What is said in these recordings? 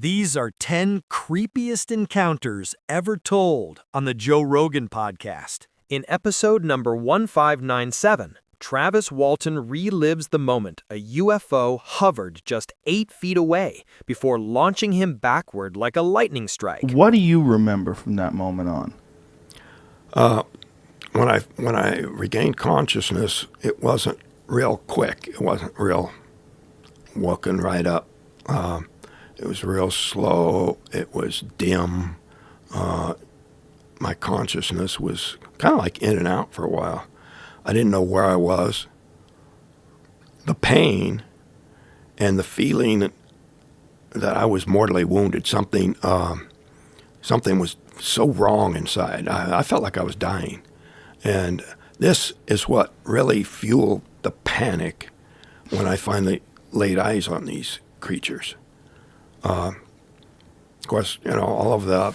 These are 10 creepiest encounters ever told on the Joe Rogan podcast. In episode number 1597, Travis Walton relives the moment a UFO hovered just 8 feet away before launching him backward like a lightning strike. What do you remember from that moment on? When I regained consciousness, it wasn't real quick. It wasn't real woken right up. It was real slow. It was dim. My consciousness was kind of like in and out for a while. I didn't know where I was. The pain and the feeling that I was mortally wounded, something was so wrong inside. I felt like I was dying. And this is what really fueled the panic when I finally laid eyes on these creatures. Of course, all of the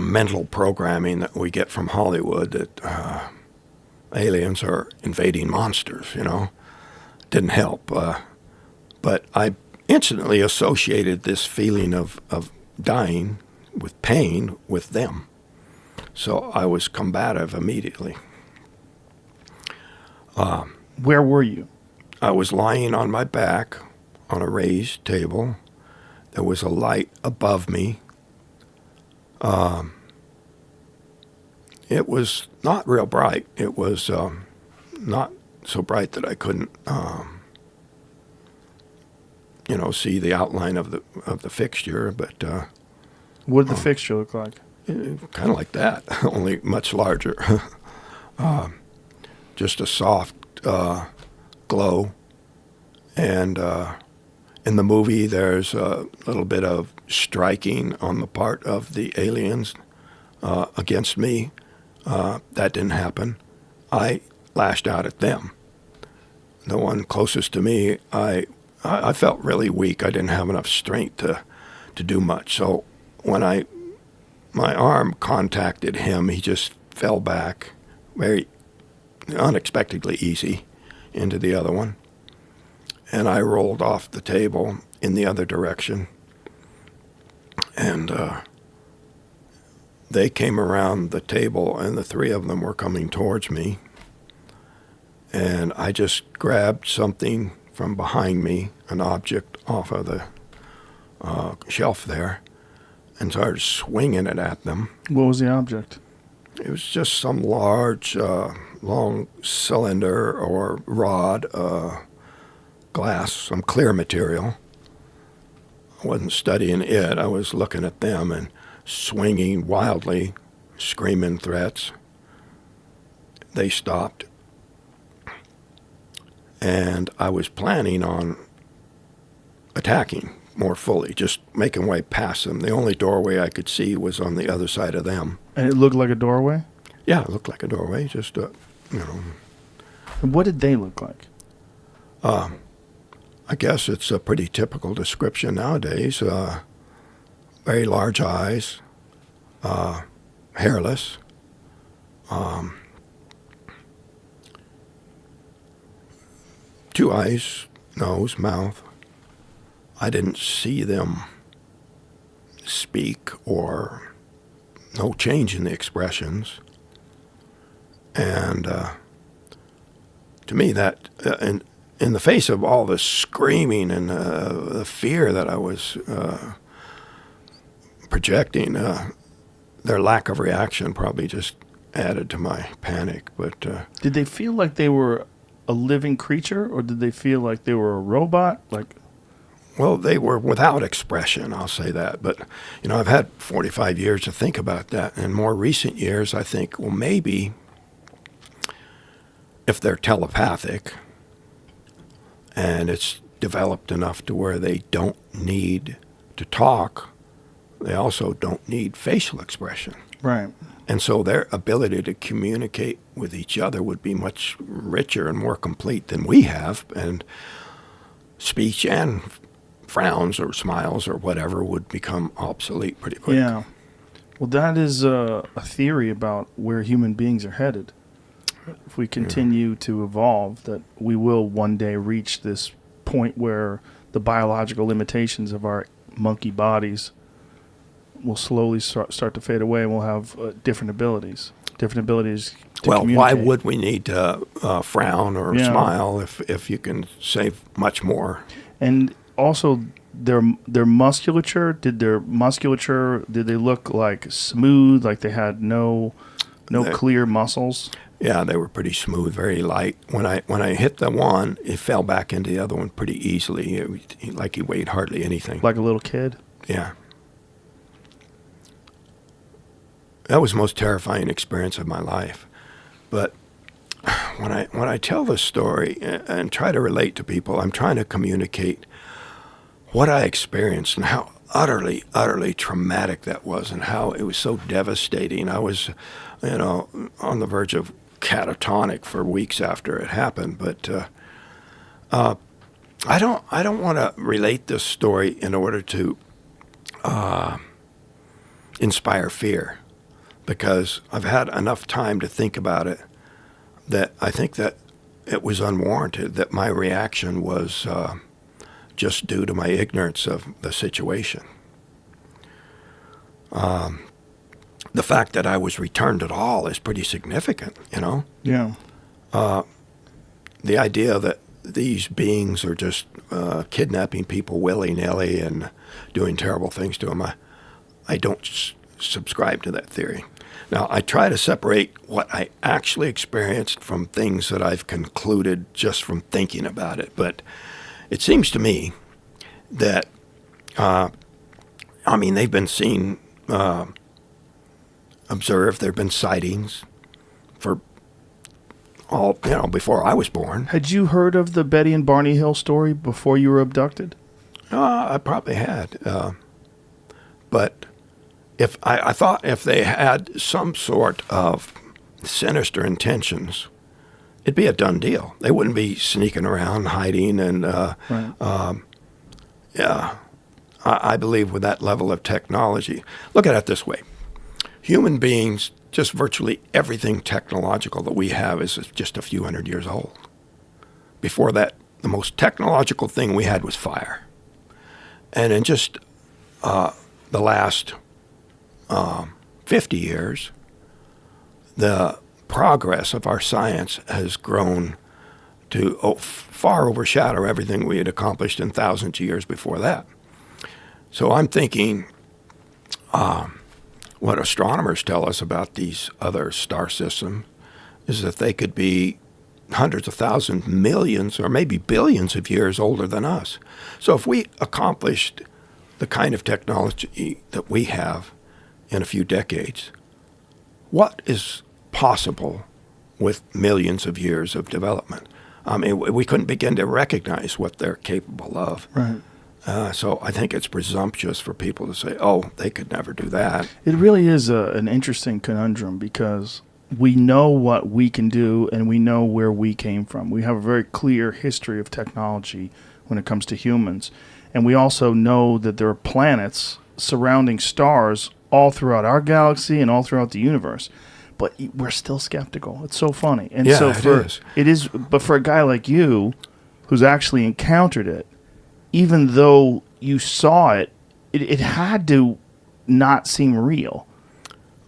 mental programming that we get from Hollywood that aliens are invading monsters, didn't help. But I instantly associated this feeling of dying with pain with them. So I was combative immediately. Where were you? I was lying on my back on a raised table. There was a light above me. It was not real bright. It was not so bright that I couldn't, see the outline of the fixture. But What did the fixture look like? kind of like that, only much larger. Just a soft glow, and in the movie, there's a little bit of striking on the part of the aliens against me. That didn't happen. I lashed out at them. The one closest to me, I felt really weak. I didn't have enough strength to do much. So when my arm contacted him, he just fell back very unexpectedly easy into the other one. And I rolled off the table in the other direction. And they came around the table, and the three of them were coming towards me. And I just grabbed something from behind me, an object off of the shelf there, and started swinging it at them. What was the object? It was just some large, long cylinder or rod, glass, some clear material. I wasn't studying it. I was looking at them and swinging wildly, screaming threats. They stopped. And I was planning on attacking more fully, just making way past them. The only doorway I could see was on the other side of them. And it looked like a doorway? Yeah, it looked like a doorway, just, And what did they look like? I guess it's a pretty typical description nowadays. Very large eyes, hairless, two eyes, nose, mouth. I didn't see them speak or no change in the expressions. And to me, that in the face of all the screaming and the fear that I was projecting, their lack of reaction probably just added to my panic. But Did they feel like they were a living creature, or did they feel like they were a robot? well, they were without expression, I'll say that. But, I've had 45 years to think about that. In more recent years, I think, well, maybe if they're telepathic, and it's developed enough to where they don't need to talk, they also don't need facial expression. Right. And so their ability to communicate with each other would be much richer and more complete than we have. And speech and frowns or smiles or whatever would become obsolete pretty quick. Yeah. Well, that is a theory about where human beings are headed. If we continue to evolve, that we will one day reach this point where the biological limitations of our monkey bodies will slowly start to fade away, and we'll have different abilities. Different abilities to Well, communicate. why would we need to frown or smile if you can save much more? And also, their musculature, did they look like smooth, like they had no clear muscles? Yeah, they were pretty smooth, very light. When I hit the one, it fell back into the other one pretty easily, like he weighed hardly anything. Like a little kid? Yeah. That was the most terrifying experience of my life. But when I tell this story and try to relate to people, I'm trying to communicate what I experienced and how utterly, utterly traumatic that was, and how it was so devastating. I was, on the verge of catatonic for weeks after it happened. But I don't want to relate this story in order to inspire fear, because I've had enough time to think about it that I think that it was unwarranted, that my reaction was just due to my ignorance of the situation. The fact that I was returned at all is pretty significant, Yeah. The idea that these beings are just kidnapping people willy-nilly and doing terrible things to them, I don't subscribe to that theory. Now, I try to separate what I actually experienced from things that I've concluded just from thinking about it. But it seems to me that, they've been seen, observed, there have been sightings for before I was born. Had you heard of the Betty and Barney Hill story before you were abducted? I probably had. But if I thought if they had some sort of sinister intentions, it'd be a done deal. They wouldn't be sneaking around, hiding, and Right. I believe with that level of technology. Look at it this way. Human beings, just virtually everything technological that we have is just a few hundred years old. Before that, the most technological thing we had was fire. And in just the last 50 years, the progress of our science has grown to far overshadow everything we had accomplished in thousands of years before that. So I'm thinking what astronomers tell us about these other star systems is that they could be hundreds of thousands, millions, or maybe billions of years older than us. So if we accomplished the kind of technology that we have in a few decades, what is possible with millions of years of development? I mean, we couldn't begin to recognize what they're capable of. Right. So I think it's presumptuous for people to say, oh, they could never do that. It really is an interesting conundrum, because we know what we can do and we know where we came from. We have a very clear history of technology when it comes to humans. And we also know that there are planets surrounding stars all throughout our galaxy and all throughout the universe. But we're still skeptical. It's so funny. And Yeah, so it is. But for a guy like you who's actually encountered it, even though you saw it, it had to not seem real.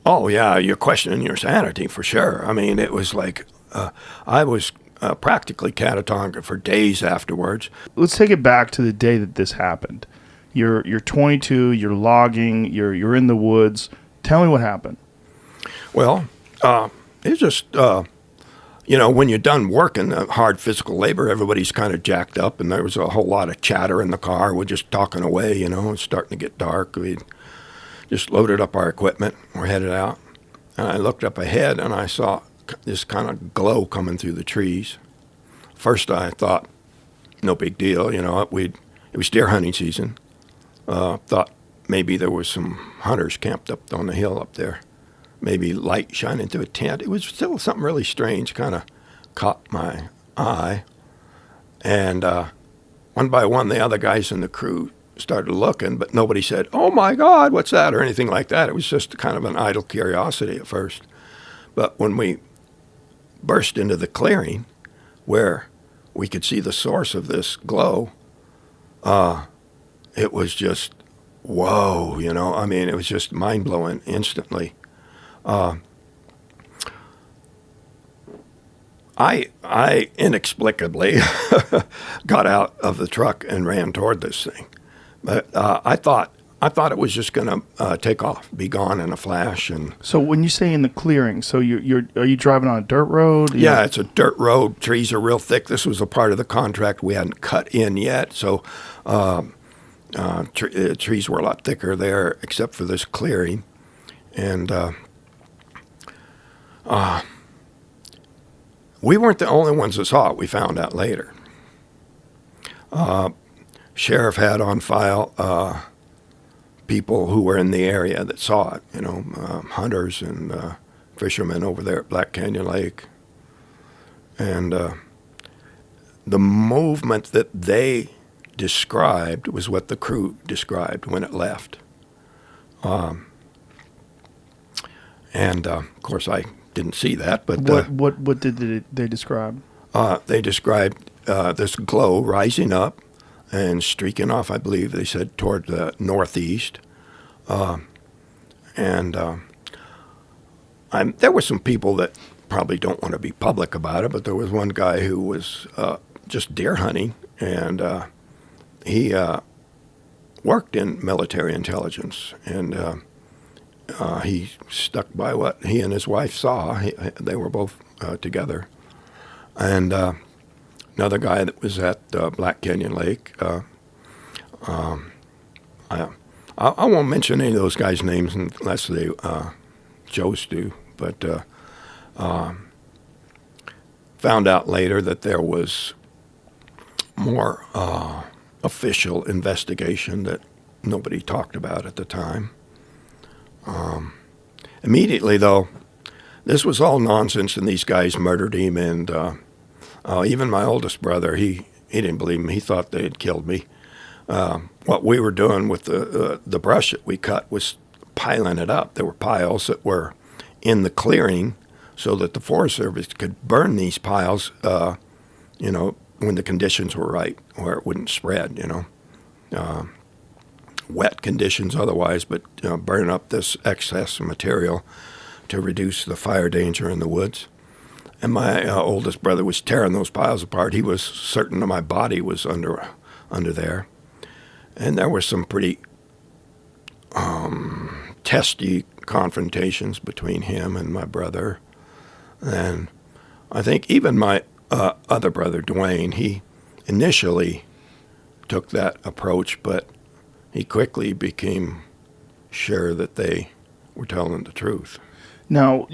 Oh, yeah, you're questioning your sanity for sure. I mean, it was like I was practically catatonic for days afterwards. Let's take it back to the day that this happened. You're 22, you're logging, you're in the woods. Tell me what happened. Well, it's just, when you're done working hard physical labor, everybody's kind of jacked up, and there was a whole lot of chatter in the car. We're just talking away, it's starting to get dark. We just loaded up our equipment. We're headed out. And I looked up ahead, and I saw this kind of glow coming through the trees. First, I thought, no big deal. It was deer hunting season. Thought maybe there was some hunters camped up on the hill up there. Maybe light shining through a tent. It was still something really strange, kind of caught my eye. And one by one, the other guys in the crew started looking, but nobody said, "Oh my God, what's that?" or anything like that. It was just kind of an idle curiosity at first. But when we burst into the clearing where we could see the source of this glow, it was just, whoa, you know. I mean, it was just mind-blowing instantly. I inexplicably got out of the truck and ran toward this thing. But I thought it was just going to take off, be gone in a flash. And So when you say in the clearing, so are you driving on a dirt road? yeah, it's a dirt road. Trees are real thick. This was a part of the contract we hadn't cut in yet, so trees were a lot thicker there, except for this clearing. And we weren't the only ones that saw it. We found out later. Sheriff had on file people who were in the area that saw it, you know, hunters and fishermen over there at Black Canyon Lake. And the movement that they described was what the crew described when it left. Of course, I didn't see that, but what did they describe? they described this glow rising up and streaking off, I believe they said, toward the northeast. There were some people that probably don't want to be public about it, but there was one guy who was just deer hunting, and he worked in military intelligence, and he stuck by what he and his wife saw. They were both together. And another guy that was at Black Canyon Lake, I won't mention any of those guys' names unless they chose to, but found out later that there was more official investigation that nobody talked about at the time. Immediately, though, this was all nonsense, and these guys murdered him, and even my oldest brother, he didn't believe me. He thought they had killed me. What we were doing with the brush that we cut was piling it up. There were piles that were in the clearing so that the Forest Service could burn these piles, you know, when the conditions were right, where it wouldn't spread, you know. Wet conditions otherwise, but burn up this excess material to reduce the fire danger in the woods. And my oldest brother was tearing those piles apart. He was certain that my body was under there. And there were some pretty testy confrontations between him and my brother. And I think even my other brother, Dwayne, he initially took that approach, but he quickly became sure that they were telling the truth. Now,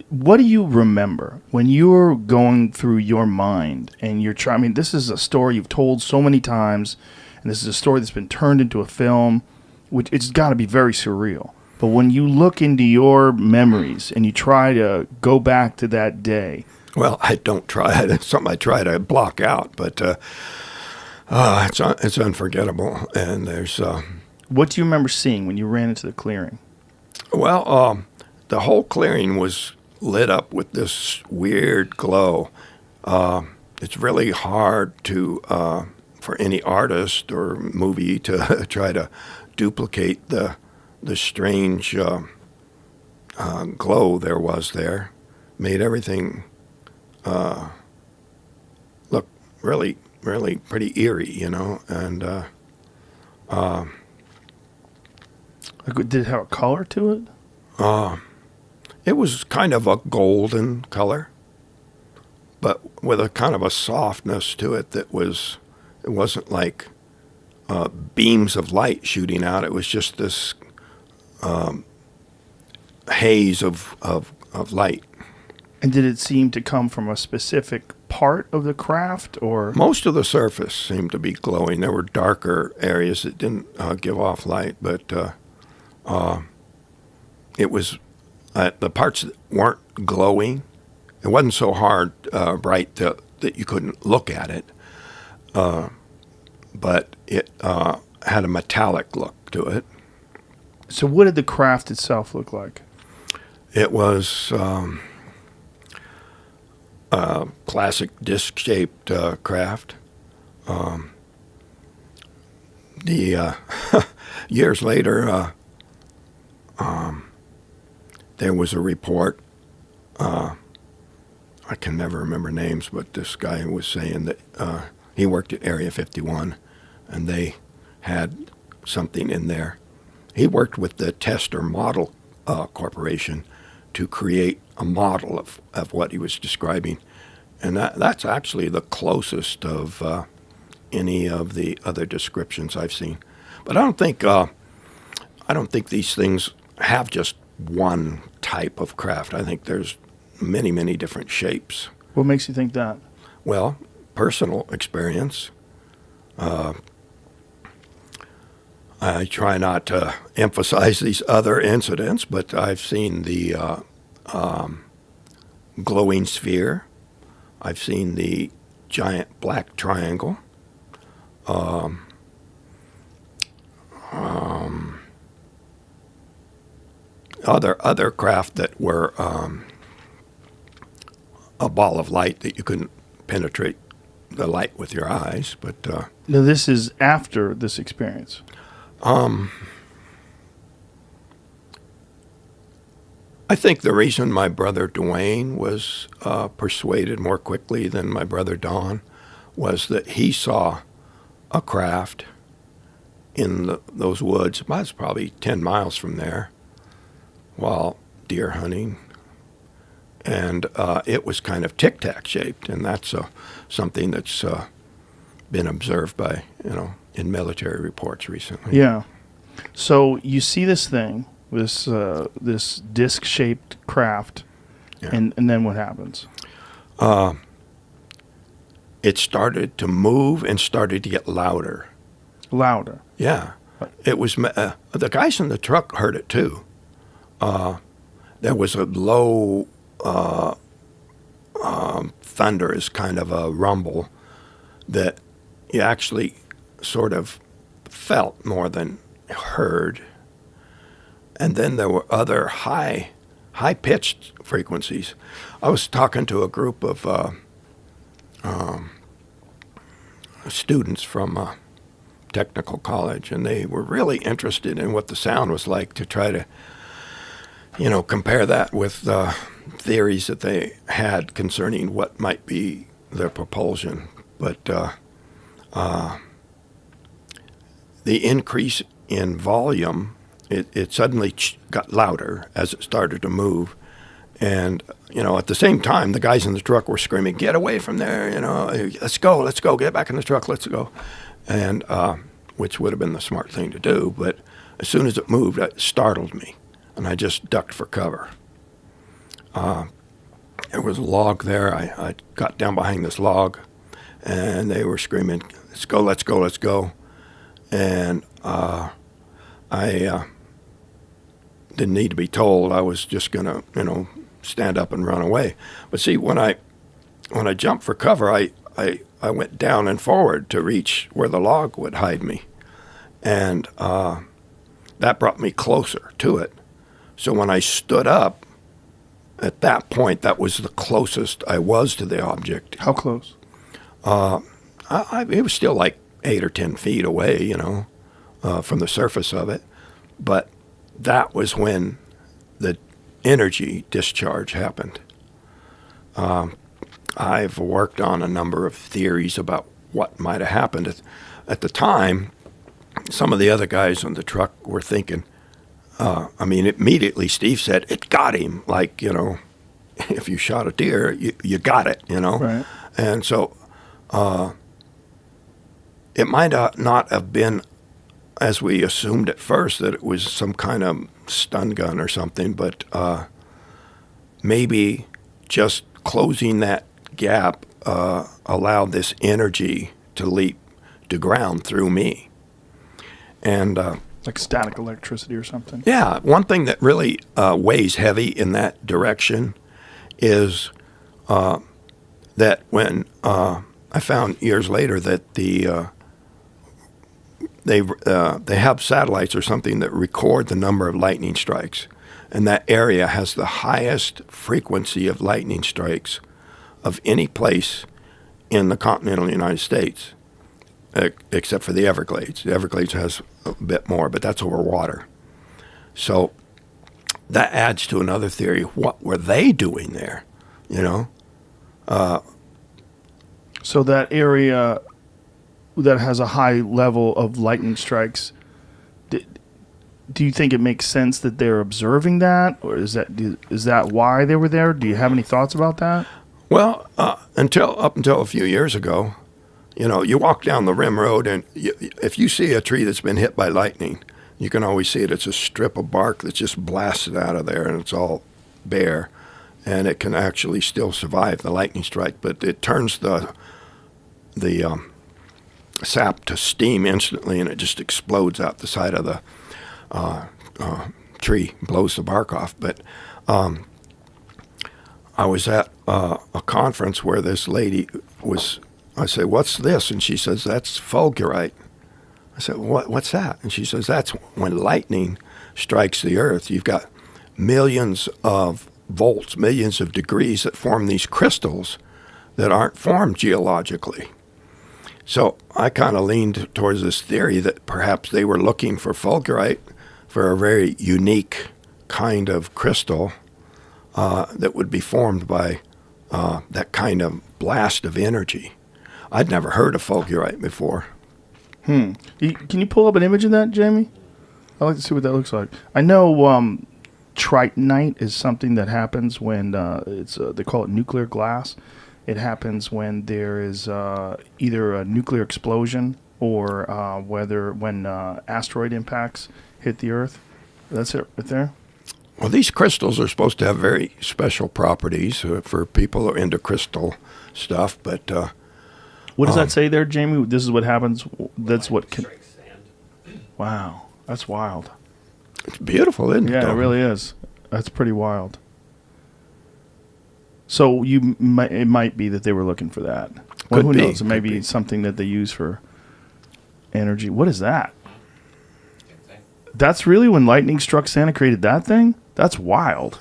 what do you remember when you're going through your mind and you're trying? I mean, this is a story you've told so many times, and this is a story that's been turned into a film, which it's got to be very surreal. But when you look into your memories and you try to go back to that day. Well, I don't try. It's something I try to block out, but it's unforgettable. And there's what do you remember seeing when you ran into the clearing? Well, the whole clearing was lit up with this weird glow. It's really hard to for any artist or movie to try to duplicate the strange glow there was there. Made everything look really, really pretty eerie, you know. And did it have a color to it? It was kind of a golden color, but with a kind of a softness to it that it wasn't like beams of light shooting out. It was just this haze of light. And did it seem to come from a specific part of the craft, or? Most of the surface seemed to be glowing. There were darker areas that didn't give off light, but it was the parts that weren't glowing. It wasn't so bright that you couldn't look at it, but it had a metallic look to it. So what did the craft itself look like? It was classic disc-shaped craft. The years later, there was a report. I can never remember names, but this guy was saying that he worked at Area 51, and they had something in there. He worked with the Tester Model Corporation to create a model of what he was describing, and that's actually the closest of any of the other descriptions I've seen. But I don't think these things have just one type of craft. I think there's many, many different shapes. What makes you think that? Well, personal experience. I try not to emphasize these other incidents, but I've seen the glowing sphere. I've seen the giant black triangle. Other craft that were a ball of light that you couldn't penetrate the light with your eyes. But Now, this is after this experience. I think the reason my brother Dwayne was persuaded more quickly than my brother Don was that he saw a craft in those woods. It was probably 10 miles from there while deer hunting. And it was kind of tic-tac shaped, and that's something that's been observed by, in military reports recently. Yeah. So you see this thing, this disc-shaped craft, Yeah. and then what happens? It started to move and started to get louder. Louder. Yeah. It was the guys in the truck heard it too. There was a low thunderous kind of a rumble that you actually sort of felt more than heard. And then there were other high-pitched frequencies. I was talking to a group of students from technical college, and they were really interested in what the sound was like to try to, compare that with theories that they had concerning what might be their propulsion. But the increase in volume, it suddenly got louder as it started to move. And, at the same time, the guys in the truck were screaming, "Get away from there, let's go, get back in the truck, let's go." And which would have been the smart thing to do. But as soon as it moved, it startled me, and I just ducked for cover. There was a log there. I got down behind this log, and they were screaming, "Let's go, let's go, let's go." And I didn't need to be told. I was just going to, stand up and run away. But see, when I jumped for cover, I went down and forward to reach where the log would hide me. And that brought me closer to it. So when I stood up, at that point, that was the closest I was to the object. How close? It was still like 8 or 10 feet away, from the surface of it. But that was when the energy discharge happened. I've worked on a number of theories about what might have happened. At the time, some of the other guys on the truck were thinking, immediately Steve said, "It got him." Like, if you shot a deer, you got it, Right. And so it might not have been, as we assumed at first, that it was some kind of stun gun or something, but maybe just closing that gap allowed this energy to leap to ground through me. And Like static electricity or something? yeah, one thing that really weighs heavy in that direction is that when I found years later that they have satellites or something that record the number of lightning strikes, and that area has the highest frequency of lightning strikes of any place in the continental United States. except for the Everglades. The Everglades has a bit more, but that's over water. So that adds to another theory. What were they doing there? You know? So that area that has a high level of lightning strikes, do you think it makes sense that they're observing that, or is that why they were there? Do you have any thoughts about that? Well, up until a few years ago, you know, you walk down the rim road, and if you see a tree that's been hit by lightning, you can always see it. It's a strip of bark that's just blasted out of there, and it's all bare, and it can actually still survive the lightning strike, but it turns the sap to steam instantly, and it just explodes out the side of the tree, blows the bark off. But I was at a conference where this lady was. I said, "What's this?" And she says, "That's fulgurite." I said, "What's that?" And she says, "That's when lightning strikes the earth. You've got millions of volts, millions of degrees that form these crystals that aren't formed geologically." So I kind of leaned towards this theory that perhaps they were looking for fulgurite, for a very unique kind of crystal that would be formed by that kind of blast of energy. I'd never heard of fulgurite before. Can you pull up an image of that, Jamie? I'd like to see what that looks like. I know tritonite is something that happens when they call it nuclear glass. It happens when there is either a nuclear explosion or when asteroid impacts hit the Earth. That's it right there. Well, these crystals are supposed to have very special properties for people who are into crystal stuff, but... what does that say there, Jamie? This is what happens. That's what can... Wow, that's wild. It's beautiful, isn't it? Yeah, it really is. That's pretty wild. So it might be that they were looking for that. Well, who knows? It may be something that they use for energy. What is that? That's really when lightning struck Santa created that thing? That's wild.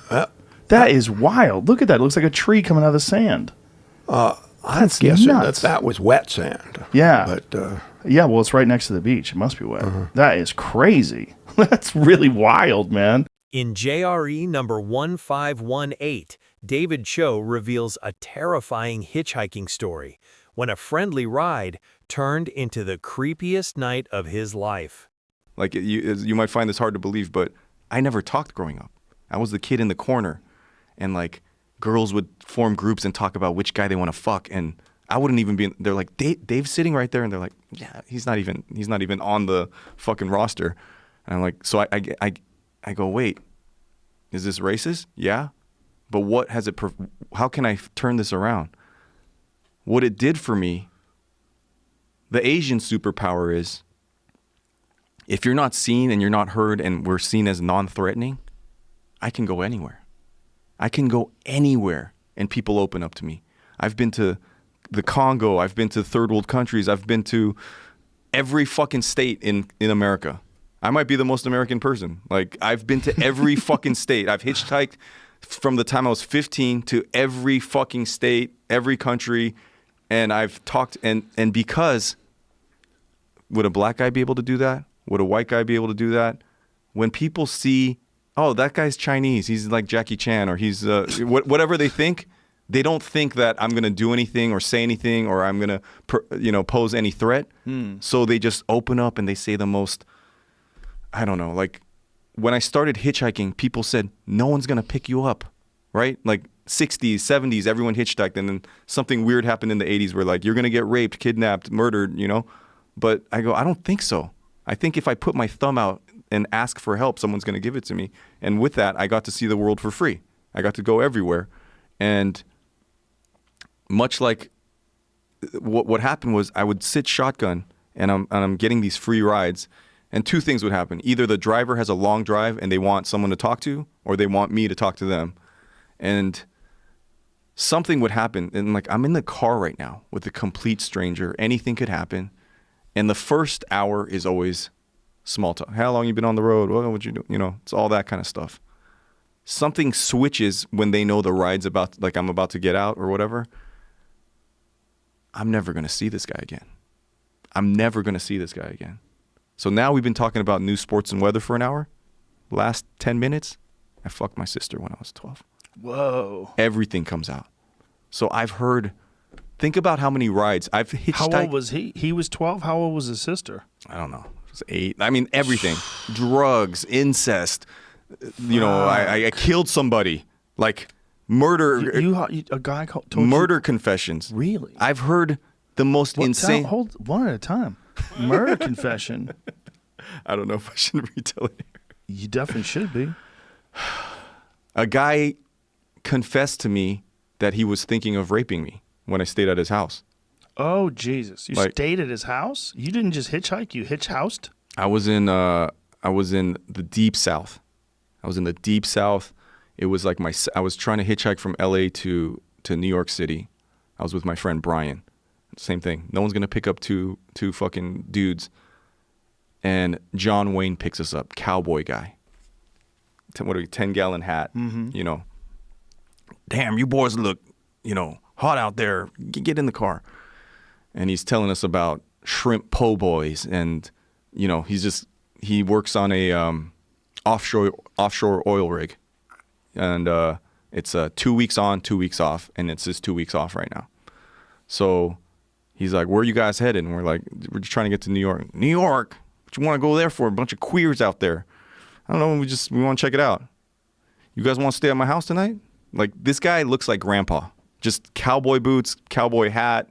That is wild. Look at that. It looks like a tree coming out of the sand. I'm guessing that was wet sand. Yeah. But yeah, well, it's right next to the beach. It must be wet. That is crazy. That's really wild, man. In JRE number 1518, David Cho reveals a terrifying hitchhiking story when a friendly ride turned into the creepiest night of his life. Like, you might find this hard to believe, but I never talked growing up. I was the kid in the corner, and like girls would form groups and talk about which guy they want to fuck, and I wouldn't even be. They're like, Dave's sitting right there, and they're like, yeah, he's not even on the fucking roster. And I'm like, so I go, wait, is this racist? Yeah, but what has it? How can I turn this around? What it did for me, the Asian superpower is, if you're not seen and you're not heard and we're seen as non-threatening, I can go anywhere. I can go anywhere and people open up to me. I've been to the Congo. I've been to third world countries. I've been to every fucking state in America. I might be the most American person. Like, I've been to every fucking state. I've hitchhiked from the time I was 15 to every fucking state, every country. And I've talked, and because, would a black guy be able to do that? Would a white guy be able to do that? When people see, oh, that guy's Chinese, he's like Jackie Chan, or he's whatever they think, they don't think that I'm going to do anything or say anything or I'm going to, pose any threat. So they just open up and they say the most, I don't know, like when I started hitchhiking, people said, no one's going to pick you up, right? Like 60s, 70s, everyone hitchhiked, and then something weird happened in the 80s where like, you're going to get raped, kidnapped, murdered, But I go, I don't think so. I think if I put my thumb out and ask for help, someone's going to give it to me. And with that, I got to see the world for free. I got to go everywhere. And much like what happened was I would sit shotgun and I'm getting these free rides, and two things would happen. Either the driver has a long drive and they want someone to talk to, or they want me to talk to them. And something would happen. And like, I'm in the car right now with a complete stranger. Anything could happen. And the first hour is always small talk. How long you been on the road? What you do? It's all that kind of stuff. Something switches when they know the ride's I'm about to get out or whatever. I'm never going to see this guy again. I'm never going to see this guy again. So now we've been talking about news, sports, and weather for an hour. Last 10 minutes, I fucked my sister when I was 12. Whoa. Everything comes out. So I've heard, think about how many rides. I've hitchhiked. How old was he? He was 12. How old was his sister? I don't know. It was 8. I mean, everything. Drugs, incest. You know, I killed somebody. Like murder. A guy told you? Murder confessions. Really? I've heard the most insane. Hold one at a time. Murder confession. I don't know if I should retell it here. You definitely should be. A guy confessed to me that he was thinking of raping me when I stayed at his house. Oh, Jesus. You Like- stayed at his house? You didn't just hitchhike, you hitch-housed? I was in the deep south. I was in the deep south. It was like I was trying to hitchhike from LA to New York City. I was with my friend Brian. Same thing. No one's going to pick up two fucking dudes. And John Wayne picks us up, cowboy guy. 10-gallon hat, you know. Damn, you boys look, you know, hot out there. Get in the car. And he's telling us about shrimp po' boys, and you know, he works on a offshore oil rig, and it's 2 weeks on, 2 weeks off, and it's just 2 weeks off right now. So he's like, "Where are you guys headed?" And we're like, "We're just trying to get to New York." New York? What you want to go there for? A bunch of queers out there. I don't know. We want to check it out. You guys want to stay at my house tonight? Like, this guy looks like grandpa. Just cowboy boots, cowboy hat,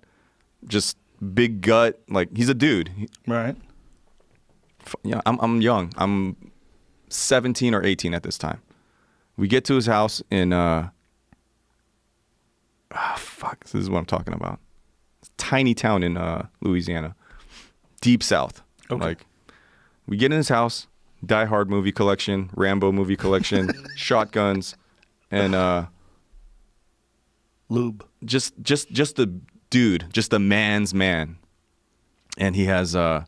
just big gut. Like, he's a dude. Right. Yeah, I'm young. I'm 17 or 18 at this time. We get to his house in this is what I'm talking about. Tiny town in Louisiana. Deep South. Okay. Like, we get in his house, Die Hard movie collection, Rambo movie collection, shotguns, and Lube. just a dude, just a man's man. And he has and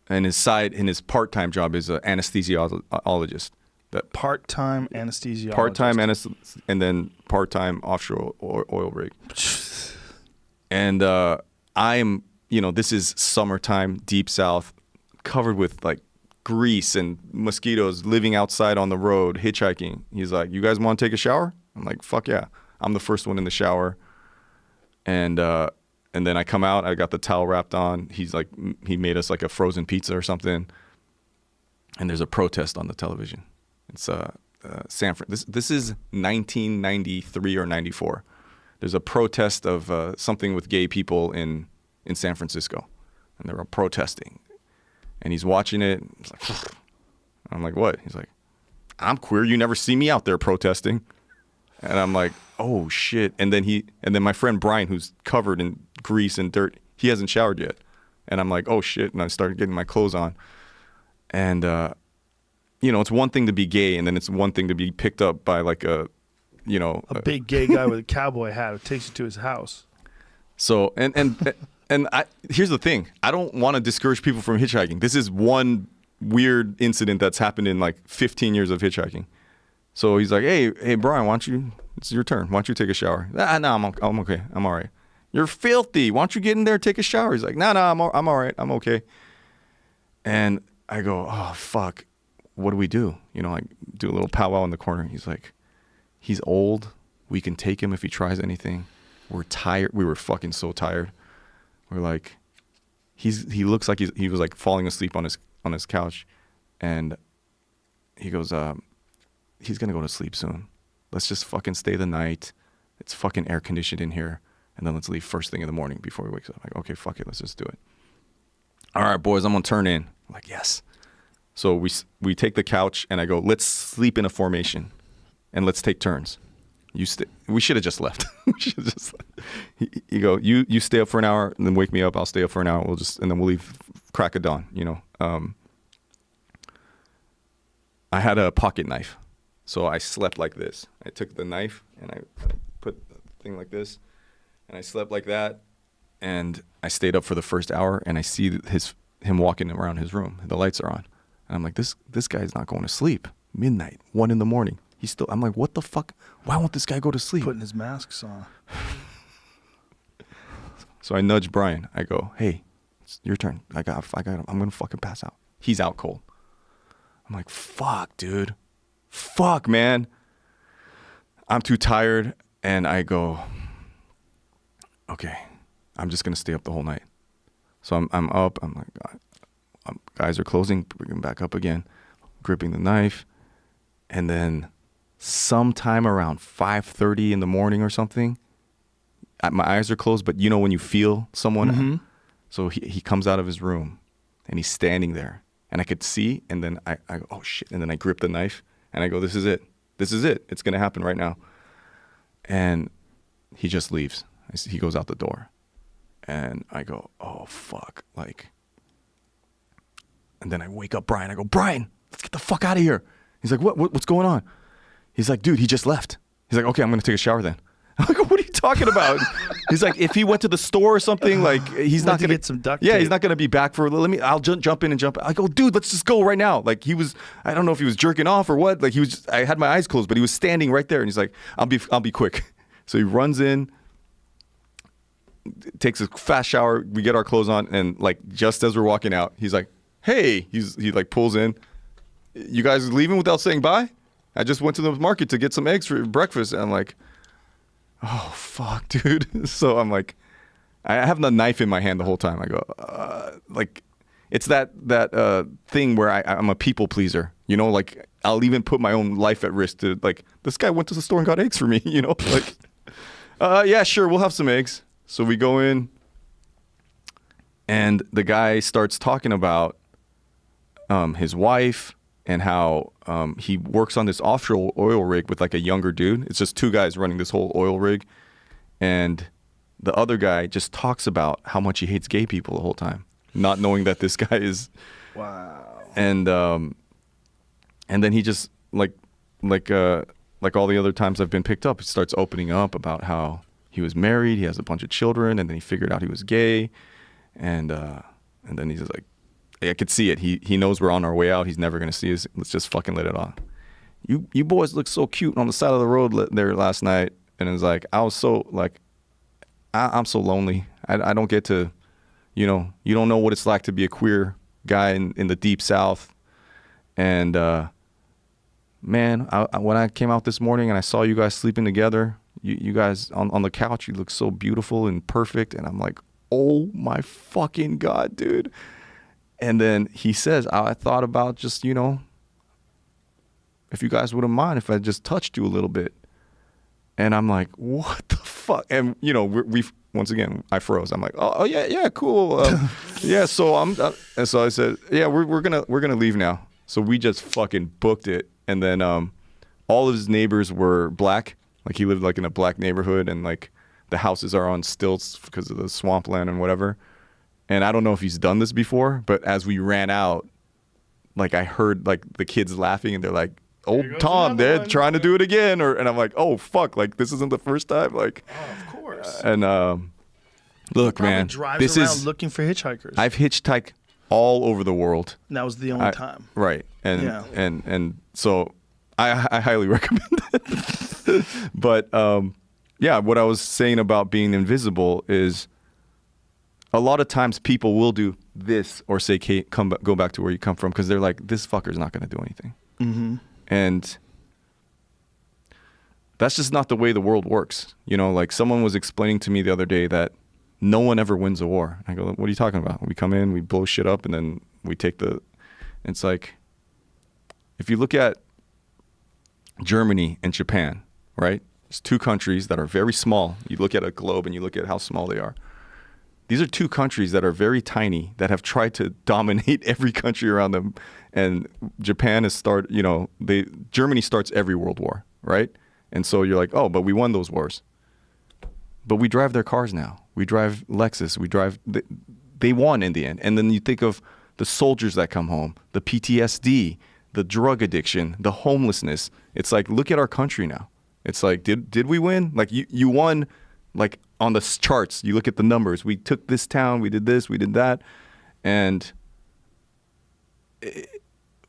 his part-time job is an anesthesiologist. Part-time anesthesiologist. Part-time and then part-time offshore oil rig. And I'm, you know, this is summertime, deep south, covered with like grease and mosquitoes, living outside on the road, hitchhiking. He's like, "You guys want to take a shower?" I'm like, "Fuck yeah." I'm the first one in the shower. And then I come out, I got the towel wrapped on. He's like, he made us like a frozen pizza or something. And there's a protest on the television. It's San Fran. This is 1993 or 94. There's a protest of something with gay people in San Francisco, and they were protesting. And he's watching it. He's like, I'm like, "What?" He's like, "I'm queer. You never see me out there protesting." And I'm like, "Oh shit!" And then my friend Brian, who's covered in grease and dirt, he hasn't showered yet. And I'm like, "Oh shit!" And I started getting my clothes on. And you know, it's one thing to be gay, and then it's one thing to be picked up by like a big gay guy with a cowboy hat who takes you to his house. So and here's the thing: I don't want to discourage people from hitchhiking. This is one weird incident that's happened in like 15 years of hitchhiking. So he's like, hey, Brian, it's your turn. Why don't you take a shower? No, I'm okay. I'm all right. You're filthy. Why don't you get in there and take a shower? He's like, no, I'm all right. I'm okay. And I go, oh, fuck. What do we do? You know, like do a little powwow in the corner. He's like, he's old. We can take him if he tries anything. We're tired. We were fucking so tired. We're like, he looks like he was like falling asleep on his couch. And he goes, he's going to go to sleep soon. Let's just fucking stay the night. It's fucking air conditioned in here. And then let's leave first thing in the morning before he wakes up. I'm like, okay, fuck it. Let's just do it. All right, boys, I'm going to turn in. I'm like, yes. So we take the couch and I go, let's sleep in a formation and let's take turns. We should have just left. You go, you stay up for an hour and then wake me up. I'll stay up for an hour. And then we'll leave crack of dawn, you know. I had a pocket knife. So I slept like this. I took the knife and I put the thing like this, and I slept like that, and I stayed up for the first hour, and I see him walking around his room. The lights are on, and I'm like, this guy's not going to sleep. Midnight, 1 a.m. I'm like, what the fuck? Why won't this guy go to sleep? Putting his masks on. So I nudge Brian. I go, hey, It's your turn. I'm gonna fucking pass out. He's out cold. I'm like, fuck, dude. Fuck, man. I'm too tired. And I go, okay, I'm just gonna stay up the whole night. So I'm up. I'm like, guys are closing. Bring him back up again, gripping the knife, and then sometime around 5:30 in the morning or something, my eyes are closed, but you know when you feel someone. Mm-hmm. So he comes out of his room, and he's standing there, and I could see, and then I go, oh shit, and then I grip the knife, and I go, this is it. It's gonna happen right now. And he just leaves. He goes out the door, and I go, oh fuck, like. And then I wake up Brian. I go, Brian, let's get the fuck out of here. He's like, what's going on? He's like, dude, he just left. He's like, okay, I'm gonna take a shower then. I'm like, what are you talking about? He's like, if he went to the store or something, like he's not gonna get some duct Yeah, tape. he's not gonna be back for. I'll jump in and jump. I go, dude, let's just go right now. Like I don't know if he was jerking off or what. Like he was. I had my eyes closed, but he was standing right there, and he's like, I'll be quick. So he runs in, takes a fast shower. We get our clothes on, and like just as we're walking out, he's like, hey, he like pulls in. You guys leaving without saying bye? I just went to the market to get some eggs for breakfast. And I'm like, oh, fuck, dude. So I'm like, I have the knife in my hand the whole time. I go, like, it's that thing where I'm a people pleaser. You know, like, I'll even put my own life at risk to, like, this guy went to the store and got eggs for me, you know? Like, yeah, sure, we'll have some eggs. So we go in, and the guy starts talking about his wife and how he works on this offshore oil rig with like a younger dude. It's just two guys running this whole oil rig. And the other guy just talks about how much he hates gay people the whole time, not knowing that this guy is. Wow. And then he just like all the other times I've been picked up, he starts opening up about how he was married, he has a bunch of children, and then he figured out he was gay. And then he's just like, I could see it. He knows we're on our way out. He's never going to see us. Let's just fucking let it on. You boys look so cute on the side of the road there last night. And it was like, I was so like, I'm so lonely. I don't get to, you know, you don't know what it's like to be a queer guy in the deep South. And man, when I came out this morning and I saw you guys sleeping together, you guys on the couch, you look so beautiful and perfect. And I'm like, oh my fucking God, dude. And then he says, I thought about just, you know, if you guys wouldn't mind if I just touched you a little bit. And I'm like, what the fuck? And, you know, we once again, I froze. I'm like, oh yeah, cool. Yeah, so and so I said, yeah, we're gonna leave now. So we just fucking booked it. And then all of his neighbors were black. Like he lived like in a black neighborhood, and like the houses are on stilts because of the swampland and whatever. And I don't know if he's done this before, but as we ran out, like I heard like the kids laughing, and they're like, "Oh, Tom, they're trying to do it again," and I'm like, "Oh fuck, like this isn't the first time." Like, Oh, of course. and look, Probably man, drives this around is looking for hitchhikers. I've hitchhiked all over the world. And that was the only time. Right, and Yeah. and so I highly recommend it. But yeah, what I was saying about being invisible is, a lot of times people will do this or say, "Kate, go back to where you come from," because they're like, this fucker's not going to do anything. Mm-hmm. And that's just not the way the world works. You know, like someone was explaining to me the other day that no one ever wins a war. I go, what are you talking about? We come in, we blow shit up, and then we take it's like, if you look at Germany and Japan, right? It's two countries that are very small. You look at a globe and you look at how small they are. These are two countries that are very tiny, that have tried to dominate every country around them. And Japan has Germany starts every world war, right? And so you're like, oh, but we won those wars. But we drive their cars now. We drive Lexus. They won in the end. And then you think of the soldiers that come home, the PTSD, the drug addiction, the homelessness. It's like, look at our country now. It's like, did we win? Like you won, like on the charts, you look at the numbers. We took this town, we did this, we did that. And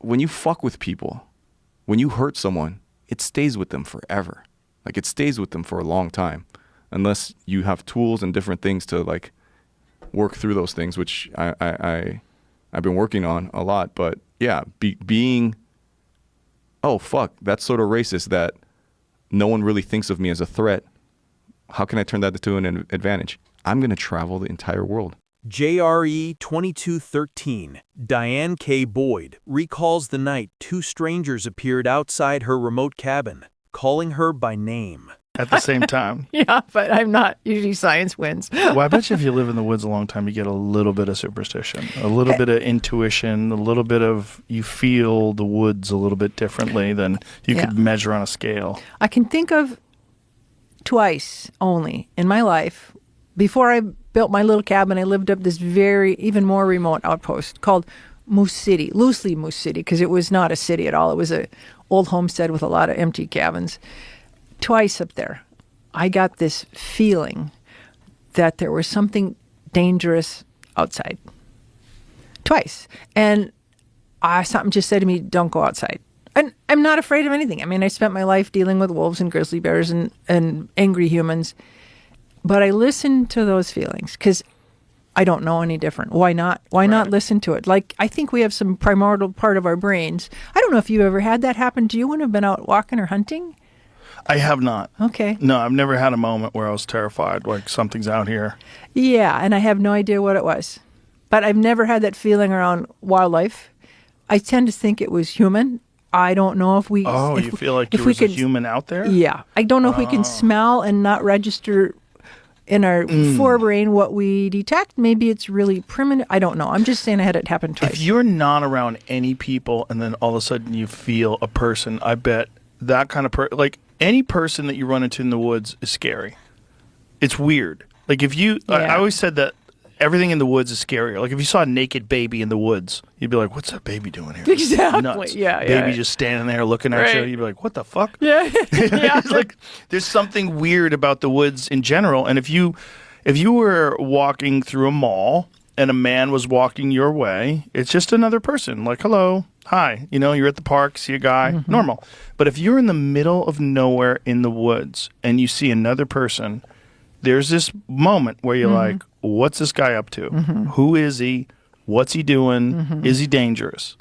when you fuck with people, when you hurt someone, it stays with them forever. Like it stays with them for a long time, unless you have tools and different things to like work through those things, which I've been working on a lot. But yeah, being, oh fuck, that's sort of racist that no one really thinks of me as a threat. How can I turn that into an advantage? I'm going to travel the entire world. JRE 2213, Diane K. Boyd, recalls the night two strangers appeared outside her remote cabin, calling her by name. At the same time. Yeah, but I'm not. Usually science wins. Well, I bet you if you live in the woods a long time, you get a little bit of superstition, a little bit of intuition, a little bit of you feel the woods a little bit differently than you could measure on a scale. I can think of twice only in my life. Before I built my little cabin, I lived up this even more remote outpost called Moose City, loosely Moose City, because it was not a city at all. It was a old homestead with a lot of empty cabins. Twice up there, I got this feeling that there was something dangerous outside. Twice. And something just said to me, don't go outside. And I'm not afraid of anything. I mean, I spent my life dealing with wolves and grizzly bears and angry humans. But I listened to those feelings because I don't know any different. Why not? Why not listen to it? Like, I think we have some primordial part of our brains. I don't know if you ever had that happen to you when you've been out walking or hunting. I have not. Okay. No, I've never had a moment where I was terrified, like something's out here. Yeah, and I have no idea what it was. But I've never had that feeling around wildlife. I tend to think it was human. I don't know if we... Oh, you feel like there was a human out there? Yeah. I don't know if we can smell and not register in our forebrain what we detect. Maybe it's really primitive. I don't know. I'm just saying I had it happen twice. If you're not around any people and then all of a sudden you feel a person, I bet that kind of like any person that you run into in the woods is scary. It's weird. Like if you, I always said that everything in the woods is scarier. Like if you saw a naked baby in the woods, you'd be like, what's that baby doing here? Exactly. Nuts. Yeah. Baby just standing there looking at you. You'd be like, what the fuck? Yeah. It's like there's something weird about the woods in general. And if you were walking through a mall and a man was walking your way, it's just another person. Like, hello, hi. You know, you're at the park, see a guy, normal. But if you're in the middle of nowhere in the woods and you see another person, there's this moment where you're like, what's this guy up to? Who is he? What's he doing? Is he dangerous?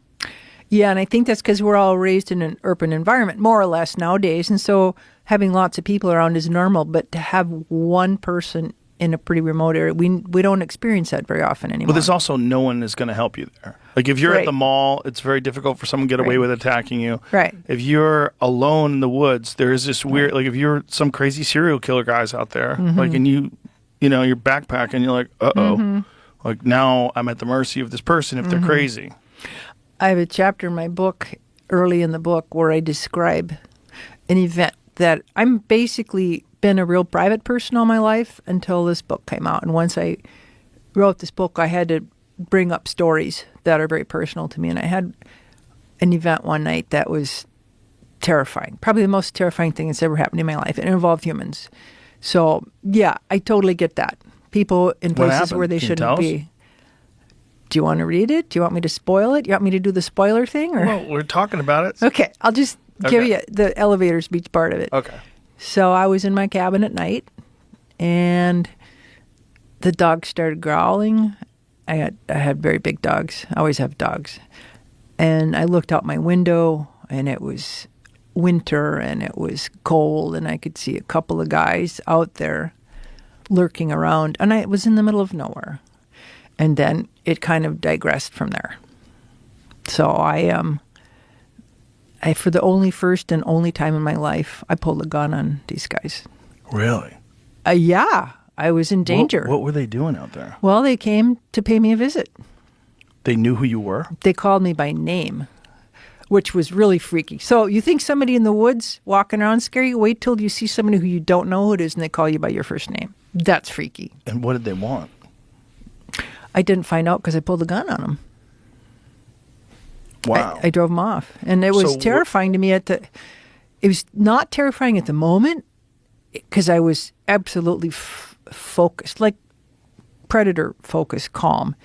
Yeah, and I think that's because we're all raised in an urban environment, more or less nowadays. And so having lots of people around is normal. But to have one person in a pretty remote area, we don't experience that very often anymore. But there's also no one is going to help you there. Like if you're at the mall, it's very difficult for someone to get away with attacking you. Right. If you're alone in the woods, there's this weird, like if you're some crazy serial killer guys out there, like and you know, you're backpacking, you're like, uh-oh. Like now I'm at the mercy of this person if they're crazy. I have a chapter in my book, early in the book, where I describe an event that I'm basically been a real private person all my life until this book came out. And once I wrote this book, I had to bring up stories that are very personal to me. And I had an event one night that was terrifying, probably the most terrifying thing that's ever happened in my life. It involved humans. So, yeah, I totally get that. People in places where they shouldn't be. Do you want to read it? Do you want me to spoil it? You want me to do the spoiler thing? Or? Well, we're talking about it. Okay, I'll just give you the elevator speech part of it. Okay. So I was in my cabin at night, and the dog started growling. I had very big dogs. I always have dogs. And I looked out my window, and it was winter, and it was cold, and I could see a couple of guys out there lurking around. And I was in the middle of nowhere. And then it kind of digressed from there. So I for the first and only time in my life, I pulled a gun on these guys. Really? Yeah, I was in danger. What were they doing out there? Well, they came to pay me a visit. They knew who you were? They called me by name, which was really freaky. So you think somebody in the woods walking around scary? Wait till you see somebody who you don't know who it is and they call you by your first name. That's freaky. And what did they want? I didn't find out because I pulled a gun on them. Wow. I drove them off. And it was terrifying to me it was not terrifying at the moment because I was absolutely focused, like predator focused, calm.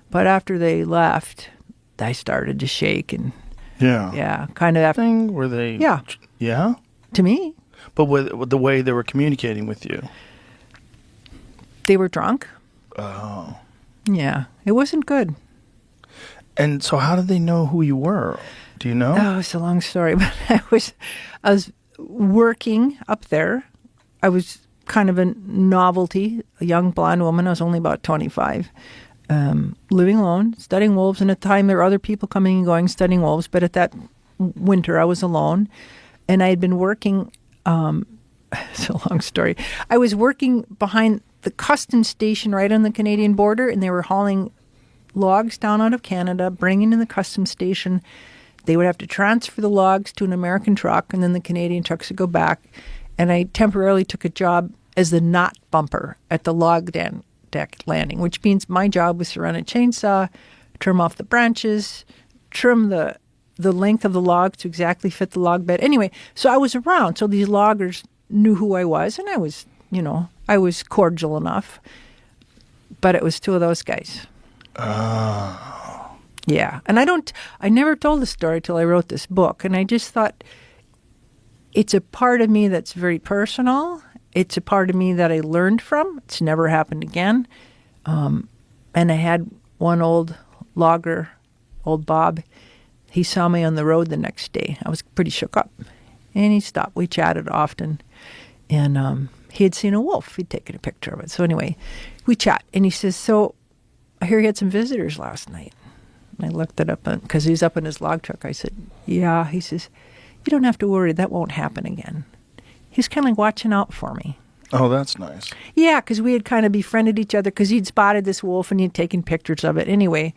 But after they left, I started to shake and kind of after. Were they? Yeah. Yeah? To me. But with the way they were communicating with you? They were drunk. Oh. Yeah, it wasn't good. And so how did they know who you were? Do you know? Oh, it's a long story, but I was working up there. I was kind of a novelty, a young blonde woman. I was only about 25, living alone, studying wolves. And at the time, there were other people coming and going, studying wolves. But at that winter, I was alone. And I had been working, it's a long story. I was working behind the customs station right on the Canadian border, and they were hauling logs down out of Canada, bringing in the customs station. They would have to transfer the logs to an American truck, and then the Canadian trucks would go back. And I temporarily took a job as the knot bumper at the log deck landing, which means my job was to run a chainsaw, trim off the branches, trim the length of the log to exactly fit the log bed. Anyway, so I was around. So these loggers knew who I was, and I was, I was cordial enough. But it was two of those guys. Oh. Yeah. And I never told the story till I wrote this book. And I just thought, it's a part of me that's very personal. It's a part of me that I learned from. It's never happened again. And I had one old logger, old Bob. He saw me on the road the next day. I was pretty shook up. And he stopped. We chatted often. And he had seen a wolf. He'd taken a picture of it. So anyway, we chat. And he says, so I hear you had some visitors last night. And I looked it up because he was up in his log truck. I said, yeah. He says, you don't have to worry. That won't happen again. He's kind of like watching out for me. Oh, that's nice. Yeah, because we had kind of befriended each other because he'd spotted this wolf and he'd taken pictures of it. Anyway,